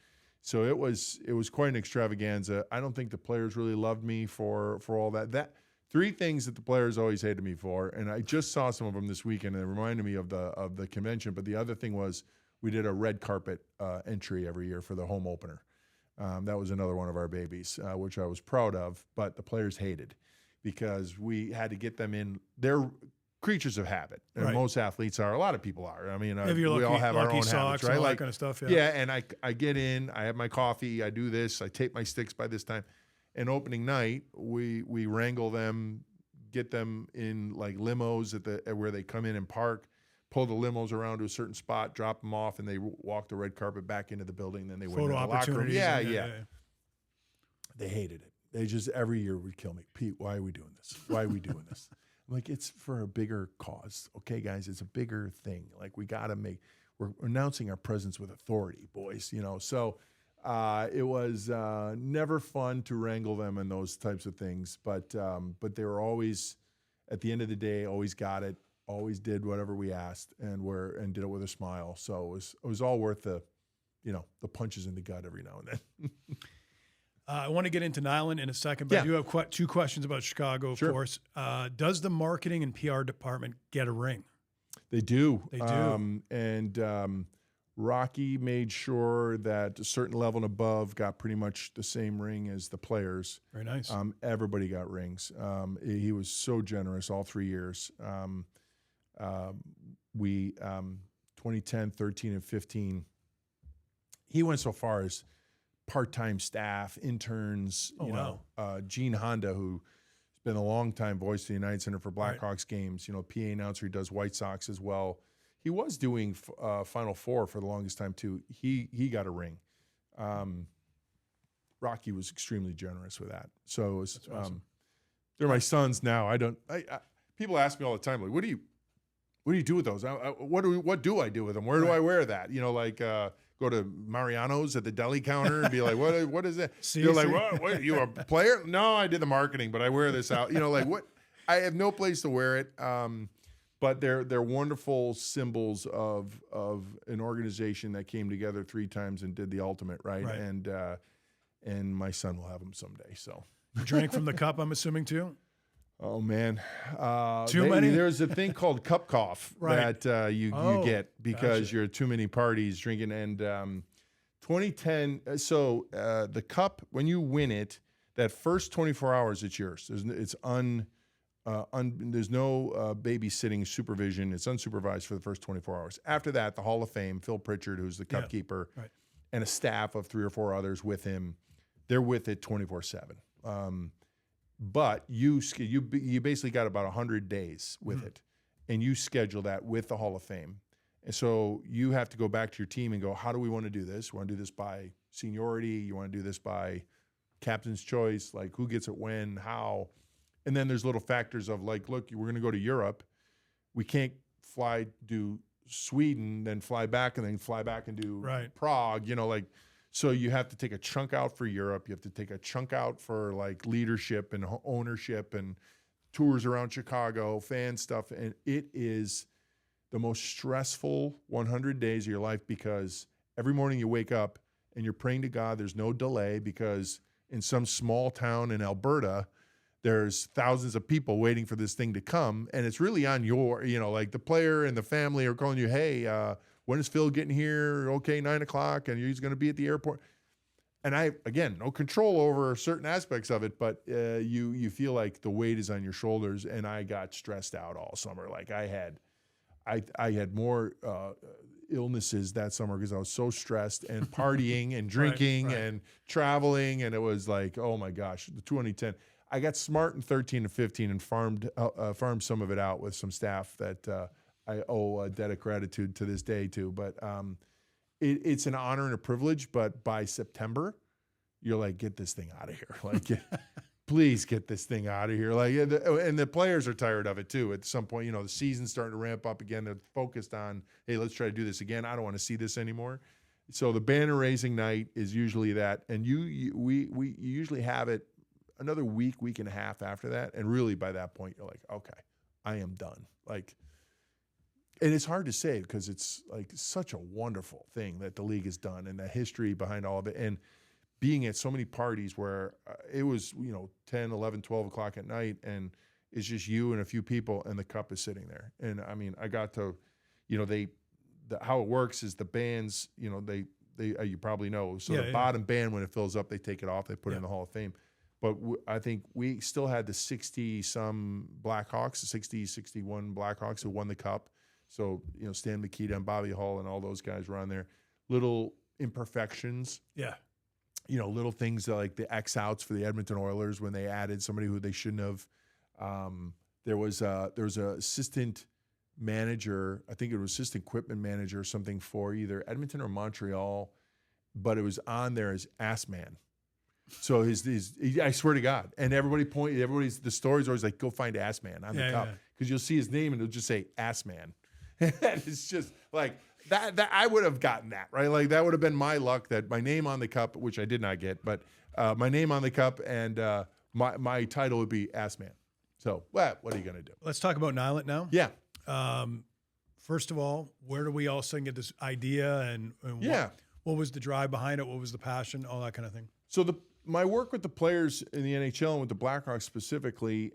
Speaker 2: so it was quite an extravaganza. I don't think the players really loved me for all that. That 3 things that the players always hated me for, and I just saw some of them this weekend, and it reminded me of the convention. But the other thing was we did a red carpet entry every year for the home opener. That was another one of our babies, which I was proud of, but the players hated because we had to get them in. They're creatures of habit, and most athletes are. A lot of people are. I mean, we all have our own habits, right?
Speaker 1: All
Speaker 2: like
Speaker 1: that kind of stuff.
Speaker 2: Yeah, and I get in, I have my coffee, I do this, I tape my sticks by this time. And opening night, we wrangle them, get them in like limos at where they come in and park, pull the limos around to a certain spot, drop them off, and they walk the red carpet back into the building. Then they went into the locker room. Yeah. They hated it. They just every year would kill me. Pete, why are we doing this? Why are we doing this? I'm like, it's for a bigger cause. Okay, guys, it's a bigger thing. Like we're announcing our presence with authority, boys. So it was never fun to wrangle them and those types of things. But they were always, at the end of the day, always got it. Always did whatever we asked and did it with a smile. So it was all worth the punches in the gut every now and then.
Speaker 1: I want to get into Nyland in a second, but I do have 2 questions about Chicago, of course. Does the marketing and PR department get a ring?
Speaker 2: They do.
Speaker 1: They do.
Speaker 2: Rocky made sure that a certain level and above got pretty much the same ring as the players.
Speaker 1: Very nice.
Speaker 2: Everybody got rings. He was so generous all 3 years. We 2010, 13, and 15. He went so far as part-time staff, interns. Gene Honda, who's been a long-time voice of the United Center for Blackhawks games. PA announcer. He does White Sox as well. He was doing Final Four for the longest time too. He got a ring. Rocky was extremely generous with that. So it was,
Speaker 1: awesome.
Speaker 2: They're my sons now. People ask me all the time, like, what do you do with those? What do I do with them? Where do I wear that? Go to Mariano's at the deli counter and be like, what is that? You're like, what? You a player? No, I did the marketing, but I wear this out. Like what? I have no place to wear it. But they're wonderful symbols of an organization that came together 3 times and did the ultimate, right? And my son will have them someday. So
Speaker 1: you drank from the cup, I'm assuming too.
Speaker 2: Oh man,
Speaker 1: too many.
Speaker 2: There's a thing called cup cough that you get because you're at too many parties drinking. And 2010, the cup, when you win it, that first 24 hours, it's yours. There's no babysitting supervision. It's unsupervised for the first 24 hours. After that, the Hall of Fame, Phil Pritchard, who's the cup keeper, and a staff of 3 or 4 others with him, they're with it 24/7. But you basically got about 100 days with it, and you schedule that with the Hall of Fame. And so you have to go back to your team and go, how do we want to do this? We want to do this by seniority. You want to do this by captain's choice, like who gets it when, how. And then there's little factors of like, look, we're going to go to Europe. We can't do Sweden, then fly back and do Prague, so you have to take a chunk out for Europe. You have to take a chunk out for like leadership and ownership and tours around Chicago, fan stuff. And it is the most stressful 100 days of your life because every morning you wake up and you're praying to God. There's no delay because in some small town in Alberta, there's thousands of people waiting for this thing to come. And it's really on like the player and the family are calling you, hey, when is Phil getting here? Okay, 9 o'clock, and he's going to be at the airport. And again, no control over certain aspects of it, but you feel like the weight is on your shoulders. And I got stressed out all summer. Like I had more illnesses that summer because I was so stressed and partying and drinking and traveling, and it was like, oh my gosh, the 2010. I got smart in 13 and 15 and farmed some of it out with some staff that I owe a debt of gratitude to this day too. But it's an honor and a privilege. But by September, you're like, get this thing out of here. Like, please get this thing out of here. Like, and the players are tired of it too. At some point, the season's starting to ramp up again. They're focused on, hey, let's try to do this again. I don't want to see this anymore. So the banner raising night is usually that, and we usually have it another week and a half after that. And really by that point, you're like, okay, I am done. Like. And it's hard to say because it's like such a wonderful thing that the league has done and the history behind all of it. And being at so many parties where it was, 10, 11, 12 o'clock at night and it's just you and a few people and the cup is sitting there. And I mean, I got to, how it works is the bands, they you probably know. So the bottom band, when it fills up, they take it off, they put it in the Hall of Fame. But I think we still had the 60-some Blackhawks, the 60, 61 Blackhawks who won the cup. So, Stan Mikita and Bobby Hull and all those guys were on there. Little imperfections. Yeah. Little things like the X-outs for the Edmonton Oilers when they added somebody who they shouldn't have. There was a assistant manager, I think it was assistant equipment manager or something for either Edmonton or Montreal, but it was on there as Ass Man. So I swear to God, and the story's always like, go find Ass Man on the cup because you'll see his name and it'll just say Ass Man. It's just like that I would have gotten that, right? Like that would have been my luck that my name on the cup, which I did not get, but my name on the cup and my title would be Ass Man. So what are you going to do?
Speaker 1: Let's talk about Nyland now.
Speaker 2: Yeah.
Speaker 1: First of all, where do we all sudden get this idea and what was the drive behind it? What was the passion? All that kind of thing.
Speaker 2: So my work with the players in the NHL and with the Blackhawks specifically,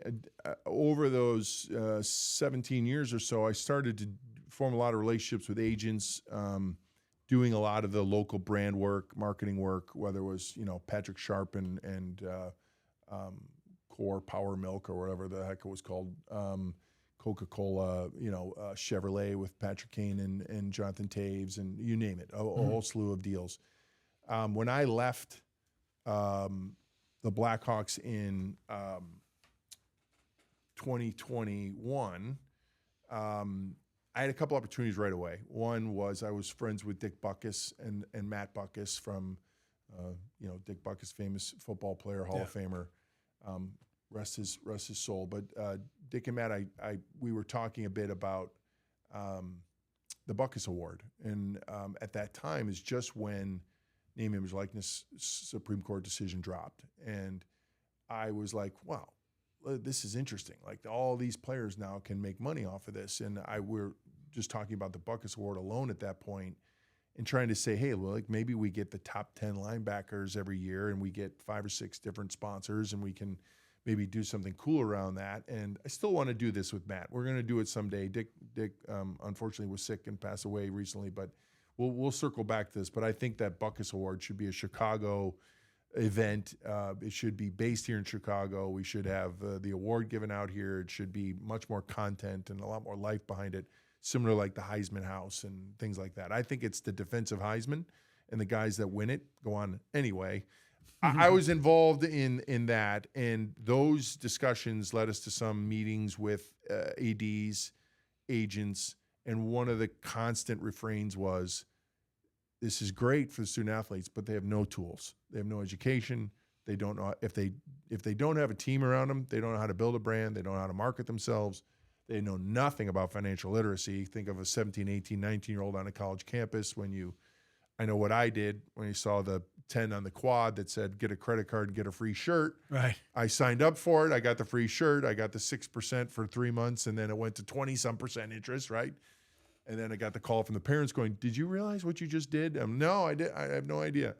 Speaker 2: over those 17 years or so, I started to form a lot of relationships with agents doing a lot of the local brand work, marketing work, whether it was, Patrick Sharp and Core Power Milk or whatever the heck it was called, Coca-Cola, Chevrolet with Patrick Kane and Jonathan Taves, and you name it, a whole slew of deals. When I left the Blackhawks in 2021, I had a couple opportunities right away. One was I was friends with Dick Butkus and Matt Butkus from, Dick Butkus, famous football player, Hall of Famer, rest his soul. But Dick and Matt, we were talking a bit about the Butkus Award, and at that time is just when name, image, likeness Supreme Court decision dropped, and I was like, wow, this is interesting. Like, all these players now can make money off of this. And we're just talking about the Butkus Award alone at that point, and trying to say, hey, well, like, maybe we get the top 10 linebackers every year, and we get 5 or 6 different sponsors, and we can maybe do something cool around that. And I still want to do this with Matt. We're going to do it someday. Dick unfortunately was sick and passed away recently, but we'll circle back to this. But I think that Butkus Award should be a Chicago event. It should be based here in Chicago. We should have the award given out here. It should be much more content and a lot more life behind it, similar like the Heisman House and things like that. I think it's the defensive Heisman, and the guys that win it go on anyway. I was involved in that, and those discussions led us to some meetings with ADs, agents, and one of the constant refrains was, this is great for the student athletes, but they have no tools. They have no education. They don't know if they don't have a team around them, they don't know how to build a brand. They don't know how to market themselves. They know nothing about financial literacy. Think of a 17, 18, 19-year-old on a college campus. I know what I did when you saw the 10 on the quad that said, get a credit card and get a free shirt.
Speaker 1: Right.
Speaker 2: I signed up for it. I got the free shirt. I got the 6% for 3 months, and then it went to 20-some% interest, right? And then I got the call from the parents going, did you realize what you just did? No, I did. I have no idea.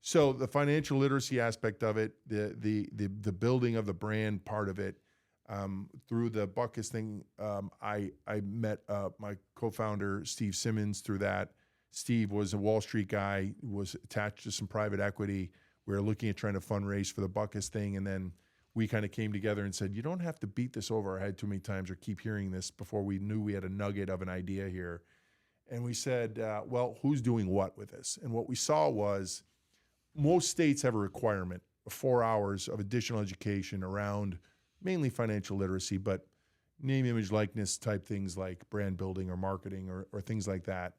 Speaker 2: So the financial literacy aspect of it, the building of the brand part of it, through the Butkus thing, I met my co-founder, Steve Simmons, through that. Steve was a Wall Street guy, was attached to some private equity. We were looking at trying to fundraise for the Butkus thing, and then we kind of came together and said, you don't have to beat this over our head too many times or keep hearing this before we knew we had a nugget of an idea here. And we said, well, who's doing what with this? And what we saw was most states have a requirement of 4 hours of additional education around mainly financial literacy, but name, image, likeness type things like brand building or marketing or things like that,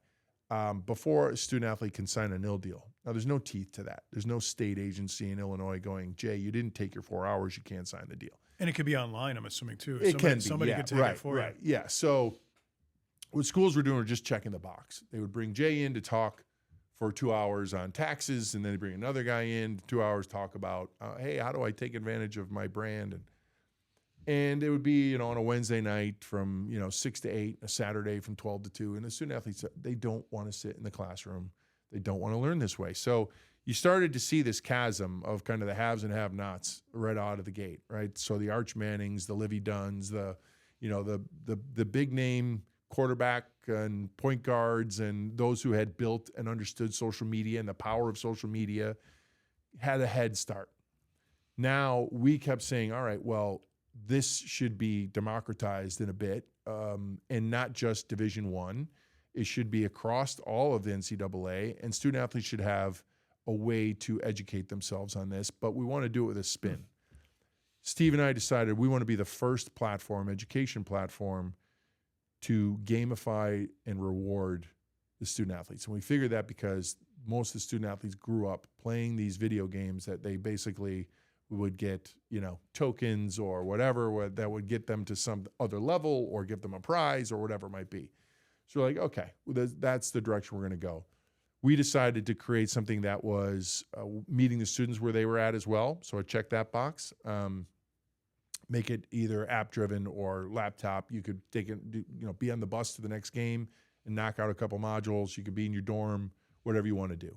Speaker 2: before a student athlete can sign a nil deal. Now, there's no teeth to that. There's no state agency in Illinois going, Jay, you didn't take your 4 hours, you can't sign the deal.
Speaker 1: And it could be online, I'm assuming, too. Somebody could take it for you.
Speaker 2: Yeah. So what schools were doing were just checking the box. They would bring Jay in to talk for 2 hours on taxes, and then they bring another guy in, 2 hours, talk about, hey, how do I take advantage of my brand? And it would be, on a Wednesday night from, 6 to 8, a Saturday from 12 to 2. And the student athletes, they don't want to sit in the classroom. They don't want to learn this way. So you started to see this chasm of kind of the haves and have-nots right out of the gate, right? So the Arch Mannings, the Livy Dunns, the big name quarterback and point guards, and those who had built and understood social media and the power of social media had a head start. Now we kept saying, all right, well, this should be democratized in a bit, and not just Division I. It should be across all of the NCAA, and student athletes should have a way to educate themselves on this, but we want to do it with a spin. Steve and I decided we want to be the first education platform, to gamify and reward the student athletes. And we figured that because most of the student athletes grew up playing these video games that they basically would get, tokens or whatever that would get them to some other level or give them a prize or whatever it might be. So we're like, okay, that's the direction we're going to go. We decided to create something that was meeting the students where they were at as well. So I checked that box. Make it either app-driven or laptop. You could take it, be on the bus to the next game and knock out a couple modules. You could be in your dorm, whatever you want to do.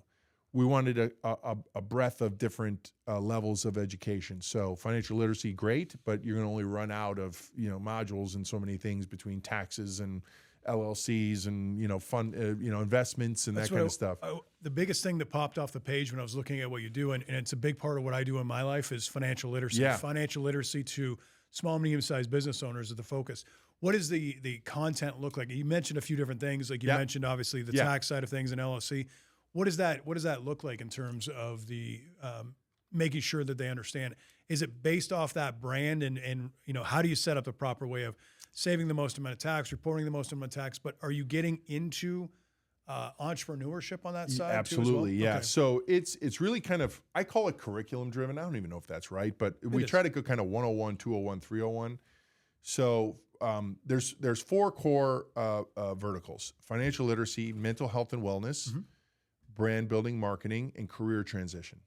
Speaker 2: We wanted a breadth of different levels of education. So financial literacy, great, but you're going to only run out of modules and so many things between taxes and LLCs and, fund, investments and that kind of stuff.
Speaker 1: The biggest thing that popped off the page when I was looking at what you do, and it's a big part of what I do in my life, is financial literacy.
Speaker 2: Yeah.
Speaker 1: Financial literacy to small, medium-sized business owners is the focus. What does the content look like? You mentioned a few different things. Like you mentioned, obviously, the tax side of things and LLC. What does that look like in terms of the making sure that they understand? Is it based off that brand and how do you set up the proper way of saving the most amount of tax, reporting the most amount of tax, but are you getting into entrepreneurship on that side?
Speaker 2: Absolutely,
Speaker 1: too as well?
Speaker 2: yeah.
Speaker 1: Okay.
Speaker 2: So it's really kind of, I call it curriculum driven. I don't even know if that's right, but we try to go kind of 101, 201, 301. So there's 4 core verticals: financial literacy, mental health and wellness, brand building, marketing, and career transition.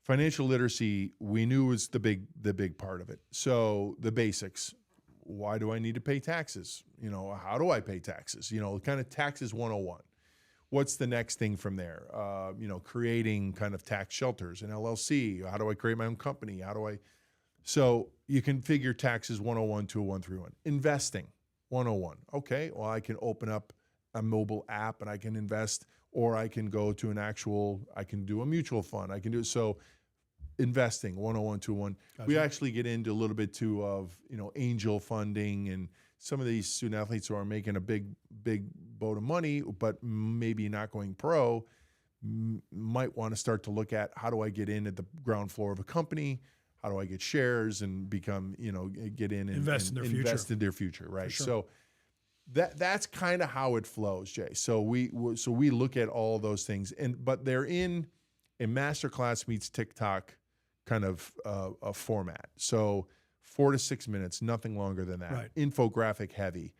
Speaker 2: Financial literacy, we knew was the big part of it. So the basics: why do I need to pay taxes? How do I pay taxes? Kind of taxes 101. What's the next thing from there? Creating kind of tax shelters, an LLC. How do I create my own company? So you can figure taxes 101, 201, 301. Investing 101. Okay, well, I can open up a mobile app and I can invest, or I can go to I can do a mutual fund. I can do so. Investing 101, 201.
Speaker 1: Gotcha.
Speaker 2: We actually get into a little bit too of angel funding, and some of these student athletes who are making a big boat of money but maybe not going pro might want to start to look at, how do I get in at the ground floor of a company? How do I get shares and become, get in and
Speaker 1: invest in their future,
Speaker 2: right?
Speaker 1: Sure.
Speaker 2: So that's kind of how it flows, Jay. So we look at all those things, but they're in a masterclass meets TikTok kind of a format. So 4 to 6 minutes, nothing longer than that.
Speaker 1: Right.
Speaker 2: Infographic heavy.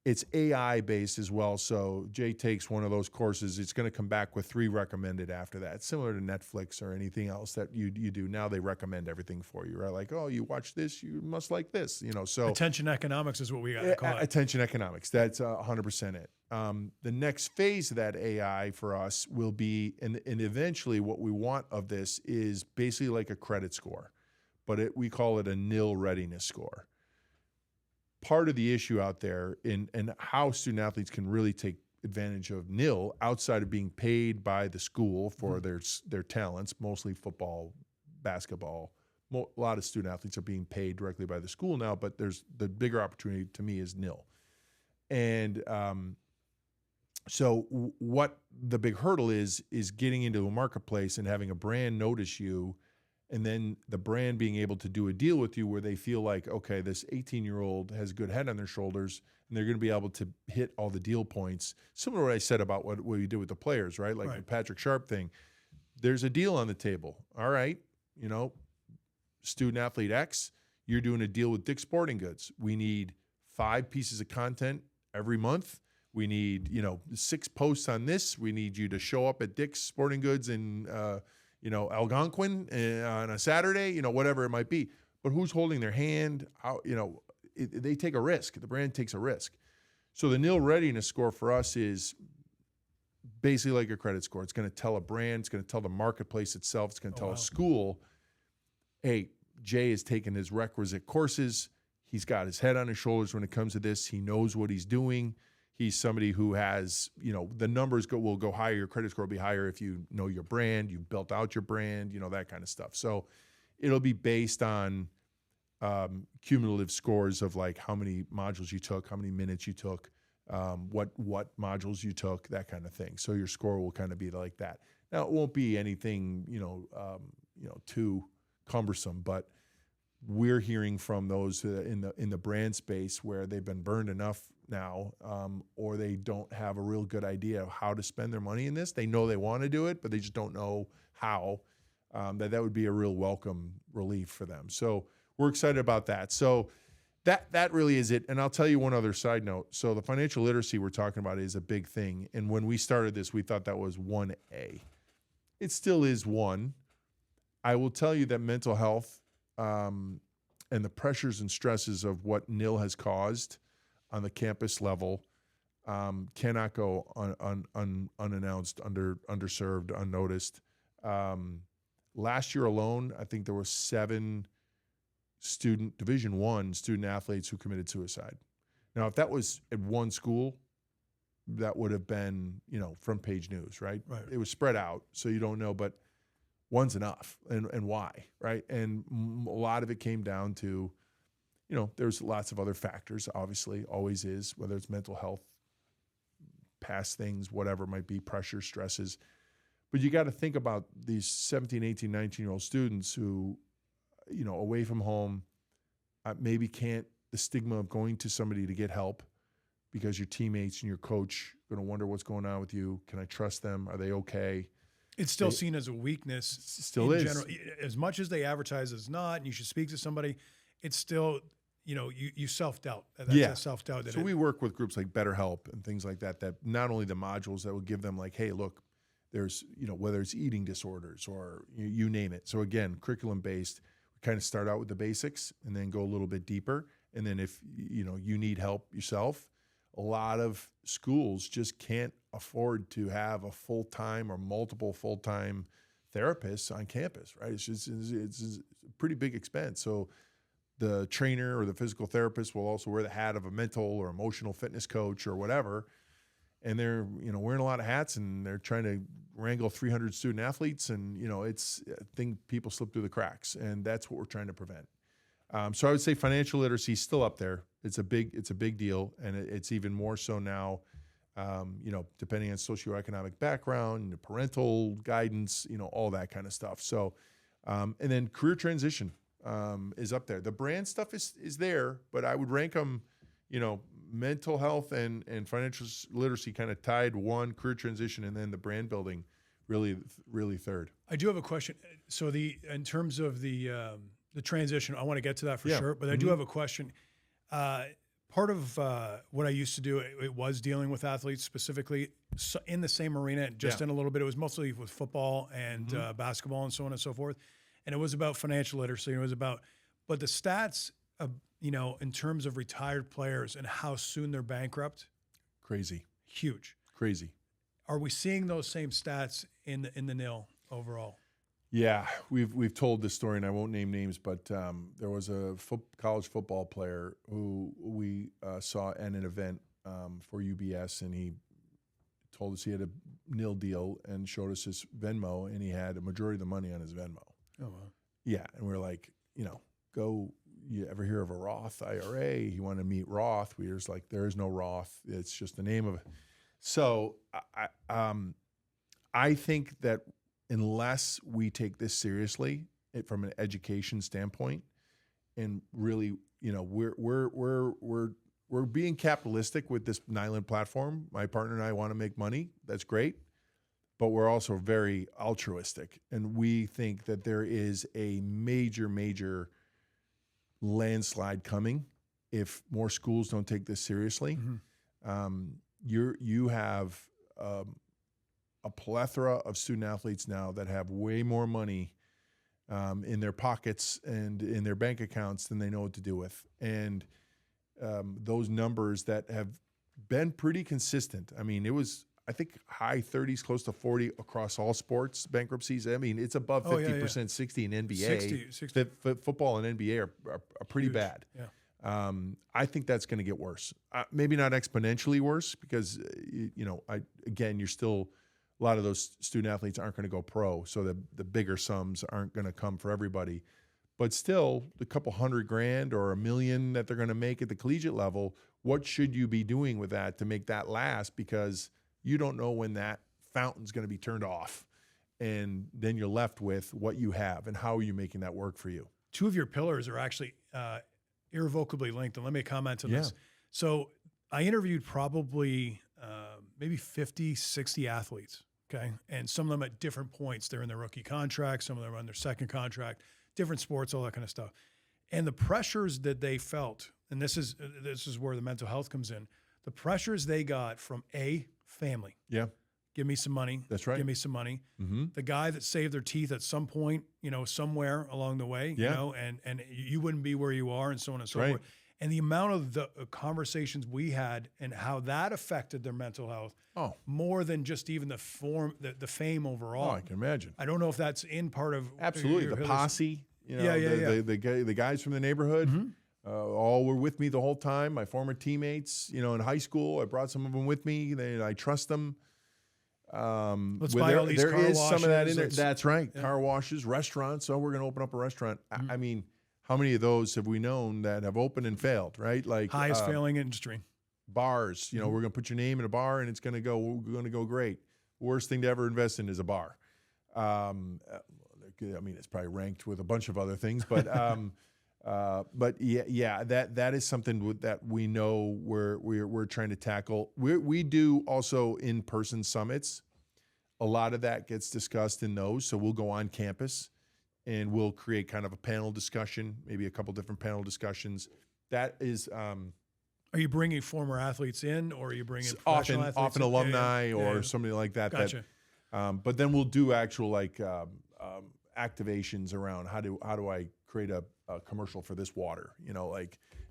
Speaker 2: It's AI based as well. So Jay takes one of those courses. It's going to come back with 3 recommended after that. Similar to Netflix or anything else that you do. Now they recommend everything for you, right? Like, oh, you watch this, you must like this, So
Speaker 1: attention economics is what we got to call it.
Speaker 2: Attention economics. That's 100% it. The next phase of that AI for us will be, and eventually what we want of this is basically like a credit score, but we call it a nil readiness score. Part of the issue out there and how student athletes can really take advantage of nil, outside of being paid by the school for their talents, mostly football, basketball. A lot of student athletes are being paid directly by the school now, but there's the bigger opportunity to me is nil. And so what the big hurdle is getting into a marketplace and having a brand notice you, and then the brand being able to do a deal with you where they feel like, okay, this 18-year-old has a good head on their shoulders, and they're going to be able to hit all the deal points. Similar to what I said about what we did with the players, right? Like the Patrick Sharp thing. There's a deal on the table. All right, student athlete X, you're doing a deal with Dick's Sporting Goods. We need 5 pieces of content every month. We need, 6 posts on this. We need you to show up at Dick's Sporting Goods in Algonquin on a Saturday, whatever it might be. But who's holding their hand? How, they take a risk. The brand takes a risk. So the nil readiness score for us is basically like a credit score. It's going to tell a brand. It's going to tell the marketplace itself. It's going to tell a school, hey, Jay has taken his requisite courses. He's got his head on his shoulders when it comes to this. He knows what he's doing. He's somebody who has, the numbers will go higher. Your credit score will be higher if you know your brand, you've built out your brand, that kind of stuff. So it'll be based on cumulative scores of like how many modules you took, how many minutes you took, what modules you took, that kind of thing. So your score will kind of be like that. Now it won't be anything, too cumbersome, but we're hearing from those in the brand space where they've been burned enough now, or they don't have a real good idea of how to spend their money in this. They know they want to do it, but they just don't know how. That would be a real welcome relief for them. So we're excited about that. So that really is it. And I'll tell you one other side note. So the financial literacy we're talking about is a big thing. And when we started this, we thought that was 1A. It still is 1. I will tell you that mental health and the pressures and stresses of what NIL has caused on the campus level cannot go unannounced, underserved, unnoticed. Last year alone, I think there were 7 Division I student athletes who committed suicide. Now, if that was at one school, that would have been, front page news, right?
Speaker 1: Right.
Speaker 2: It was spread out, so you don't know, but one's enough, and why, right? And a lot of it came down to, there's lots of other factors, obviously, always is, whether it's mental health, past things, whatever it might be, pressure, stresses. But you got to think about these 17, 18, 19-year-old students who, away from home, maybe can't, the stigma of going to somebody to get help because your teammates and your coach are going to wonder what's going on with you. Can I trust them? Are they okay?
Speaker 1: It's still seen as a weakness.
Speaker 2: Still
Speaker 1: in
Speaker 2: is.
Speaker 1: general. As much as they advertise as not, and you should speak to somebody, it's still, you self-doubt. That's a self-doubt.
Speaker 2: So we work with groups like BetterHelp and things like that, that not only the modules that will give them like, hey, look, there's, whether it's eating disorders or you name it. So again, curriculum-based, we kind of start out with the basics and then go a little bit deeper. And then if, you need help yourself, a lot of schools just can't afford to have a full-time or multiple full-time therapists on campus, right? It's a pretty big expense. So the trainer or the physical therapist will also wear the hat of a mental or emotional fitness coach or whatever. And they're, wearing a lot of hats, and they're trying to wrangle 300 student athletes. And, it's a thing, people slip through the cracks, and that's what we're trying to prevent. So I would say financial literacy is still up there. It's a big deal, and it's even more so now. Depending on socioeconomic background, parental guidance, all that kind of stuff. So, and then career transition is up there. The brand stuff is there, but I would rank them, mental health and financial literacy kind of tied one, career transition, and then the brand building really third.
Speaker 1: I do have a question. So in terms of the transition, I want to get to that for sure, but I do have a question. Part of what I used to do, it was dealing with athletes specifically in the same arena, just in a little bit. It was mostly with football and basketball and so on and so forth. And it was about financial literacy. It was about, but the stats, in terms of retired players and how soon they're bankrupt.
Speaker 2: Crazy.
Speaker 1: Huge.
Speaker 2: Crazy.
Speaker 1: Are we seeing those same stats in the nil overall?
Speaker 2: Yeah, we've told this story, and I won't name names, but there was a college football player who we saw at an event for UBS, and he told us he had a nil deal and showed us his Venmo, and he had a majority of the money on his Venmo.
Speaker 1: Oh, wow.
Speaker 2: Yeah, and we were like, you ever hear of a Roth IRA? He wanted to meet Roth. We were just like, there is no Roth. It's just the name of it. So I think that unless we take this seriously from an education standpoint, and really, we're being capitalistic with this Nyland platform. My partner and I want to make money. That's great. But we're also very altruistic. And we think that there is a major landslide coming if more schools don't take this seriously. You have a plethora of student athletes now that have way more money in their pockets and in their bank accounts than they know what to do with. And those numbers that have been pretty consistent. I mean, it was, I think, high 30s, close to 40 across all sports bankruptcies. I mean, it's above 50%, 60 in NBA.
Speaker 1: 60.
Speaker 2: Football and NBA are pretty
Speaker 1: Huge.
Speaker 2: bad.
Speaker 1: Yeah.
Speaker 2: I think that's going to get worse. Maybe not exponentially worse because, you're still, a lot of those student athletes aren't going to go pro. So the bigger sums aren't going to come for everybody. But still, the couple $100,000 or $1 million that they're going to make at the collegiate level, what should you be doing with that to make that last? Because you don't know when that fountain's going to be turned off. And then you're left with what you have and how are you making that work for you?
Speaker 1: Two of your pillars are actually irrevocably linked. And let me comment on this. So I interviewed probably maybe 50, 60 athletes, okay? And some of them at different points. They're in their rookie contract. Some of them are on their second contract, different sports, all that kind of stuff. And the pressures that they felt, and this is where the mental health comes in, the pressures they got from family.
Speaker 2: Yeah.
Speaker 1: Give me some money.
Speaker 2: That's right.
Speaker 1: Give me some money.
Speaker 2: Mm-hmm.
Speaker 1: The guy that saved their teeth at some point, somewhere along the way, and you wouldn't be where you are and so on and so forth. And the amount of the conversations we had and how that affected their mental health more than just even the fame overall.
Speaker 2: Oh, I can imagine.
Speaker 1: I don't know if that's in part of
Speaker 2: absolutely the posse. The guys from the neighborhood. all were with me the whole time. My former teammates, in high school, I brought some of them with me. I trust them.
Speaker 1: Let's buy all these
Speaker 2: there
Speaker 1: car
Speaker 2: is some of that in
Speaker 1: washes.
Speaker 2: there. That's right. Yeah. Car washes, restaurants. So we're going to open up a restaurant. I mean, how many of those have we known that have opened and failed, right? Like
Speaker 1: highest failing industry.
Speaker 2: Bars, we're going to put your name in a bar and it's going to go great. Worst thing to ever invest in is a bar. I mean, it's probably ranked with a bunch of other things, but yeah, that is something that we know we're trying to tackle. We do also in-person summits. A lot of that gets discussed in those, so we'll go on campus and we'll create kind of a panel discussion, maybe a couple different panel discussions. That is.
Speaker 1: Are you bringing former athletes in, or are you bringing professional athletes
Speaker 2: often
Speaker 1: in?
Speaker 2: alumni or somebody like that?
Speaker 1: Gotcha.
Speaker 2: But then we'll do actual activations around how do I create a commercial for this water,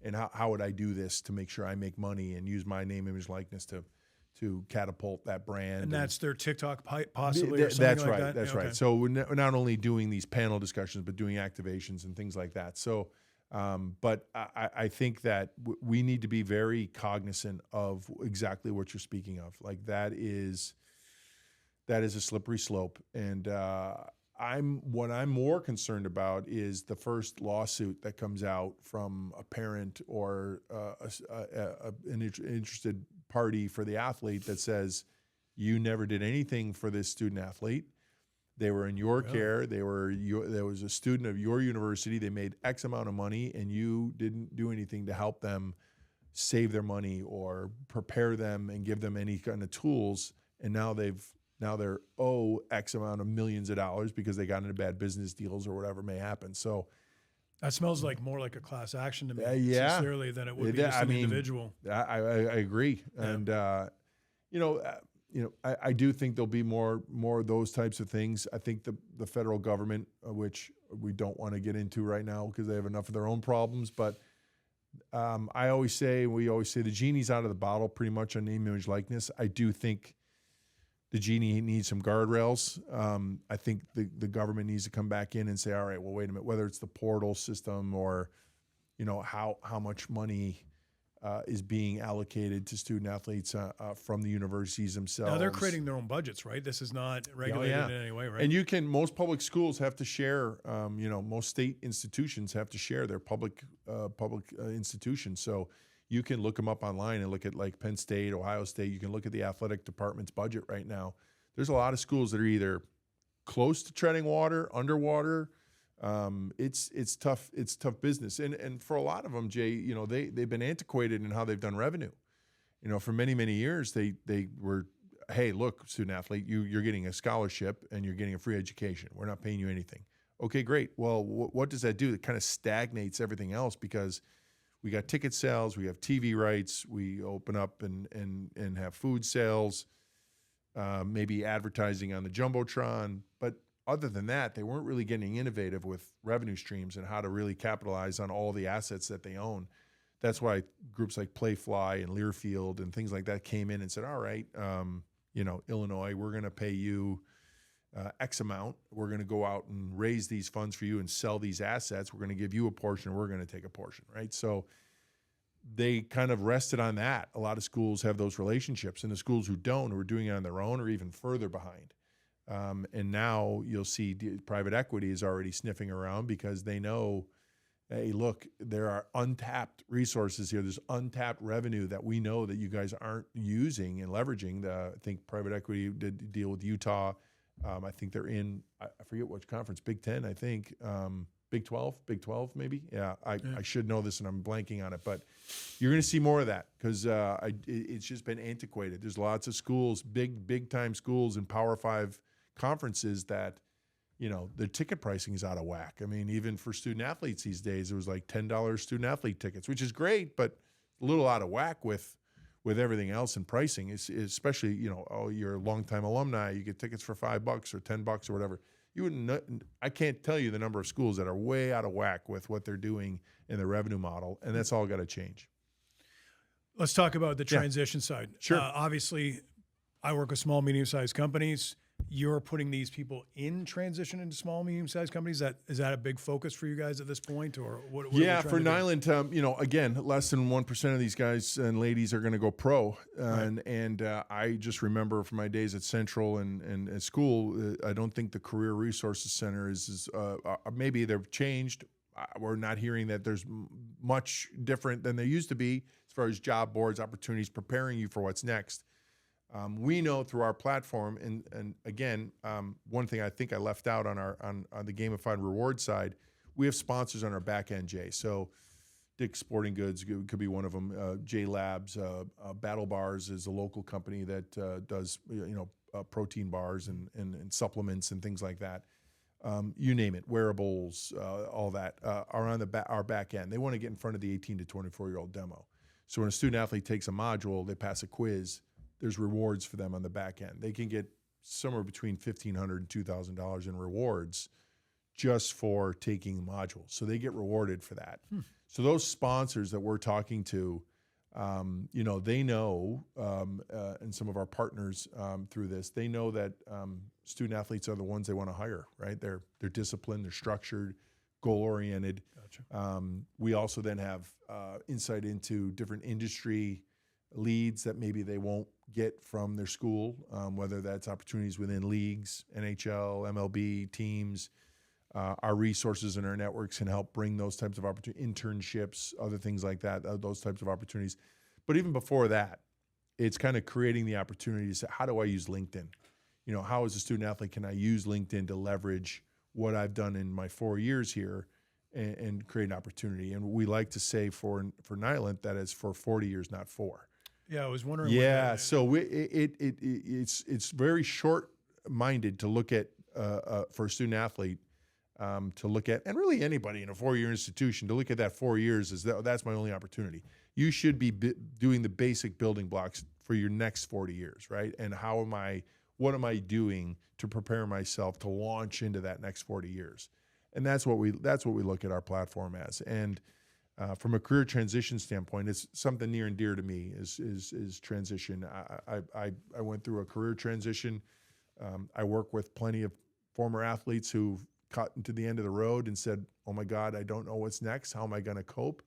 Speaker 2: and how would I do this to make sure I make money and use my name, image, likeness to catapult that brand.
Speaker 1: And that's their TikTok possibly or something
Speaker 2: that's
Speaker 1: like
Speaker 2: right,
Speaker 1: that?
Speaker 2: That's
Speaker 1: Okay.
Speaker 2: right. So we're not only doing these panel discussions, but doing activations and things like that. So, but I think that we need to be very cognizant of exactly what you're speaking of. Like that is a slippery slope. And what I'm more concerned about is the first lawsuit that comes out from a parent or an interested party for the athlete that says, you never did anything for this student athlete. They were in your care. There was a student of your university. They made X amount of money, and you didn't do anything to help them save their money or prepare them and give them any kind of tools. And now they're X amount of millions of dollars because they got into bad business deals or whatever may happen. So
Speaker 1: that smells like more like a class action to me,
Speaker 2: yeah,
Speaker 1: sincerely, than it would be just an individual.
Speaker 2: I agree, and I do think there'll be more of those types of things. I think the federal government, which we don't want to get into right now because they have enough of their own problems, but we always say the genie's out of the bottle pretty much on name, image, likeness. I do think the genie needs some guardrails. I think the government needs to come back in and say, all right, well, wait a minute, whether it's the portal system or, how much money is being allocated to student athletes from the universities themselves.
Speaker 1: Now they're creating their own budgets, right? This is not regulated in any way, right?
Speaker 2: And most public schools have to share, most state institutions have to share their public institutions. So you can look them up online and look at like Penn State, Ohio State. You can look at the athletic department's budget right now. There's a lot of schools that are either close to treading water, underwater. It's tough. It's tough business. And for a lot of them, Jay, they've been antiquated in how they've done revenue. For many, many years, they were, hey, look, student athlete, you're getting a scholarship and you're getting a free education. We're not paying you anything. Okay, great. Well, what does that do? It kind of stagnates everything else because we got ticket sales, we have TV rights, we open up and have food sales, maybe advertising on the Jumbotron. But other than that, they weren't really getting innovative with revenue streams and how to really capitalize on all the assets that they own. That's why groups like Playfly and Learfield and things like that came in and said, all right, Illinois, we're going to pay you X amount. We're going to go out and raise these funds for you and sell these assets. We're going to give you a portion. We're going to take a portion, right? So they kind of rested on that. A lot of schools have those relationships, and the schools who don't, who are doing it on their own, are even further behind. And now you'll see private equity is already sniffing around because they know, hey, look, there are untapped resources here. There's untapped revenue that we know that you guys aren't using and leveraging. I think private equity did deal with Utah. I think they're in, I forget which conference, Big Ten, I think, Big 12 maybe. Yeah, I should know this and I'm blanking on it, but you're going to see more of that because it's just been antiquated. There's lots of schools, big time schools and Power 5 conferences that, the ticket pricing is out of whack. I mean, even for student athletes these days, it was like $10 student athlete tickets, which is great, but a little out of whack with everything else in pricing. Especially, you're a longtime alumni, you get tickets for $5 or $10 or whatever. You wouldn't. I can't tell you the number of schools that are way out of whack with what they're doing in the revenue model, and that's all got to change.
Speaker 1: Let's talk about the transition side.
Speaker 2: Sure.
Speaker 1: Obviously, I work with small, medium-sized companies. you're putting these people in transition into small, medium-sized companies. Is that a big focus for you guys at this point, or what?
Speaker 2: Yeah, for Nyland, again, less than 1% of these guys and ladies are going to go pro, and I just remember from my days at Central and at school, I don't think the Career Resources Center is maybe they've changed. We're not hearing that there's much different than there used to be as far as job boards, opportunities, preparing you for what's next. We know through our platform, and again, one thing I think I left out on the gamified reward side, we have sponsors on our back end, Jay. So Dick's Sporting Goods could be one of them. J Labs, Battle Bars is a local company that does protein bars and supplements and things like that. You name it, wearables, all that are on our back end. They want to get in front of the 18 to 24-year-old demo. So when a student athlete takes a module, they pass a quiz, there's rewards for them on the back end. They can get somewhere between $1,500 and $2,000 in rewards just for taking the module. So they get rewarded for that. So those sponsors that we're talking to, they know, and some of our partners through this, they know that student athletes are the ones they want to hire, right? They're disciplined, they're structured, goal-oriented. Gotcha. We also then have insight into different industry leads that maybe they won't get from their school, whether that's opportunities within leagues, NHL, MLB, teams. Our resources and our networks can help bring those types of opportunities, internships, other things like that, those types of opportunities. But even before that, it's kind of creating the opportunities. How do I use LinkedIn? How as a student athlete can I use LinkedIn to leverage what I've done in my 4 years here and create an opportunity? And we like to say for Nyland that it's for 40 years, not 4.
Speaker 1: Yeah, I was wondering.
Speaker 2: Yeah, so it's very short-minded to look at for a student athlete to look at, and really anybody in a 4-year institution to look at that 4 years as that's my only opportunity. You should be doing the basic building blocks for your next 40 years, right? And what am I doing to prepare myself to launch into that next 40 years? And that's what we look at our platform as. And from a career transition standpoint, it's something near and dear to me is transition. I went through a career transition. I work with plenty of former athletes who've cut into the end of the road and said, oh my God, I don't know what's next. How am I going to cope?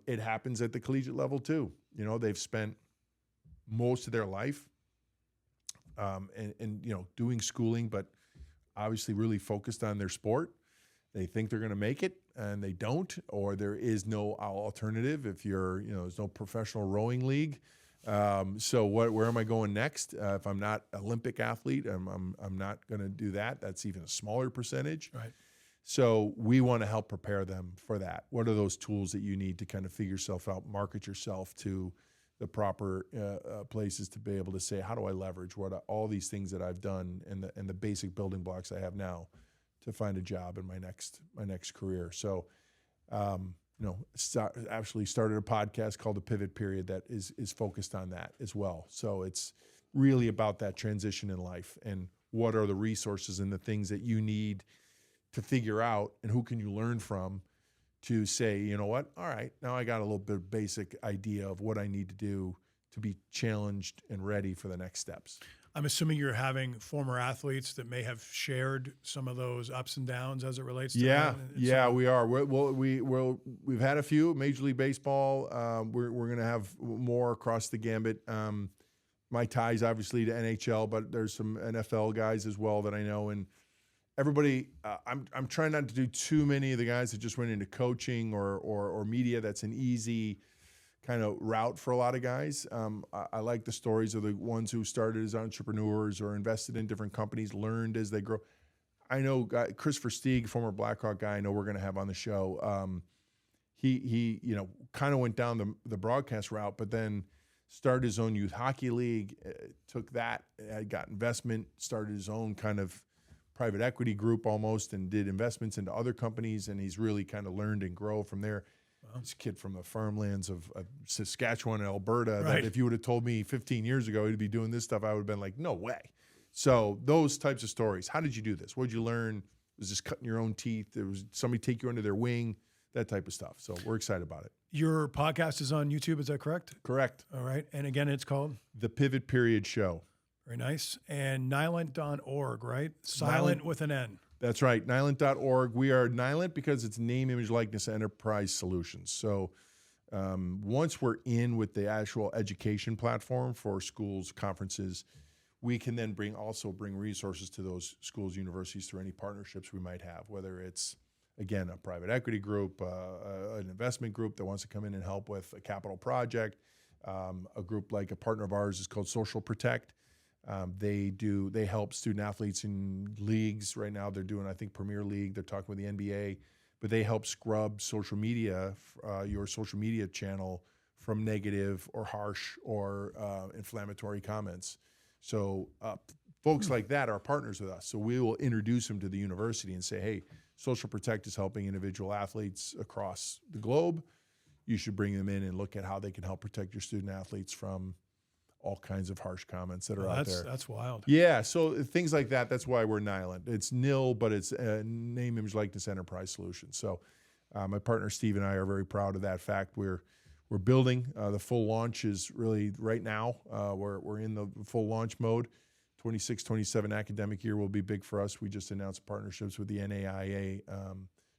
Speaker 2: It happens at the collegiate level too. They've spent most of their life and doing schooling, but obviously really focused on their sport. They think they're going to make it and they don't, or there is no alternative. If there's no professional rowing league. So where am I going next? If I'm not Olympic athlete, I'm not going to do that. That's even a smaller percentage.
Speaker 1: Right.
Speaker 2: So we want to help prepare them for that. What are those tools that you need to kind of figure yourself out, market yourself to the proper places to be able to say, how do I leverage all these things that I've done and the basic building blocks I have now to find a job in my next career. So, actually started a podcast called The Pivot Period that is focused on that as well. So it's really about that transition in life and what are the resources and the things that you need to figure out and who can you learn from to say, you know what, all right, now I got a little bit of basic idea of what I need to do to be challenged and ready for the next steps.
Speaker 1: I'm assuming you're having former athletes that may have shared some of those ups and downs as it relates to that.
Speaker 2: Yeah, we are. We've had a few Major League Baseball. We're going to have more across the gambit. My ties obviously to NHL, but there's some NFL guys as well that I know. And everybody, I'm trying not to do too many of the guys that just went into coaching or media. That's an easy kind of route for a lot of guys. I like the stories of the ones who started as entrepreneurs or invested in different companies, learned as they grow. I know Christopher Stieg, former Blackhawk guy, I know we're going to have on the show. He kind of went down the broadcast route, but then started his own youth hockey league, took that, got investment, started his own kind of private equity group almost, and did investments into other companies, and he's really kind of learned and grow from there. This kid from the farmlands of Saskatchewan and Alberta,
Speaker 1: right.
Speaker 2: That if you would have told me 15 years ago he'd be doing this stuff, I would have been like, no way. So those types of stories. How did you do this? What did you learn? Was this cutting your own teeth? There was somebody take you under their wing? That type of stuff. So we're excited about it.
Speaker 1: Your podcast is on YouTube, is that correct?
Speaker 2: Correct.
Speaker 1: All right. And again, it's called?
Speaker 2: The Pivot Period Show.
Speaker 1: Very nice. And Nylent.org, right? Silent with an N.
Speaker 2: That's right, Nylent.org. We are Nylent because it's name, image, likeness, enterprise solutions. So once we're in with the actual education platform for schools, conferences, we can then bring resources to those schools, universities through any partnerships we might have, whether it's, again, a private equity group, an investment group that wants to come in and help with a capital project. A group like a partner of ours is called Social Protect. They help student athletes in leagues. Right now they're doing, I think, Premier League. They're talking with the NBA, but they help scrub social media, your social media channel from negative or harsh or inflammatory comments. So folks like that are partners with us. So we will introduce them to the university and say, hey, Social Protect is helping individual athletes across the globe. You should bring them in and look at how they can help protect your student athletes from all kinds of harsh comments that are out there.
Speaker 1: That's wild.
Speaker 2: Yeah, so things like that, that's why we're Nylent. It's nil, but it's name, image, likeness, enterprise solution. So my partner Steve and I are very proud of that fact. We're building. The full launch is really right now. We're in the full launch mode. 26-27 academic year will be big for us. We just announced partnerships with the NAIA,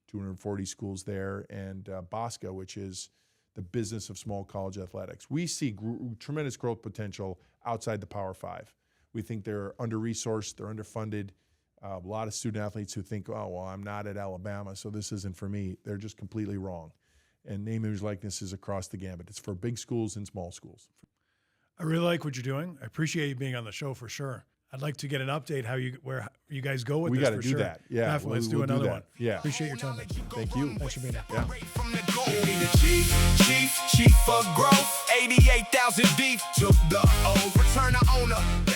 Speaker 2: 240 schools there, and BOSCA, which is the business of small college athletics. We see tremendous growth potential outside the Power Five. We think they're under-resourced, they're underfunded. A lot of student athletes who think, oh, well, I'm not at Alabama, so this isn't for me. They're just completely wrong. And name, image, likeness is across the gambit. It's for big schools and small schools.
Speaker 1: I really like what you're doing. I appreciate you being on the show for sure. I'd like to get an update where you guys go with
Speaker 2: this.
Speaker 1: We
Speaker 2: got to do
Speaker 1: sure.
Speaker 2: that. Yeah,
Speaker 1: definitely. Let's do another one.
Speaker 2: Yeah,
Speaker 1: appreciate your time.
Speaker 2: Thank you.
Speaker 1: Thanks for being here.
Speaker 3: Chief of growth, 88,000 deep. Took the old return to owner.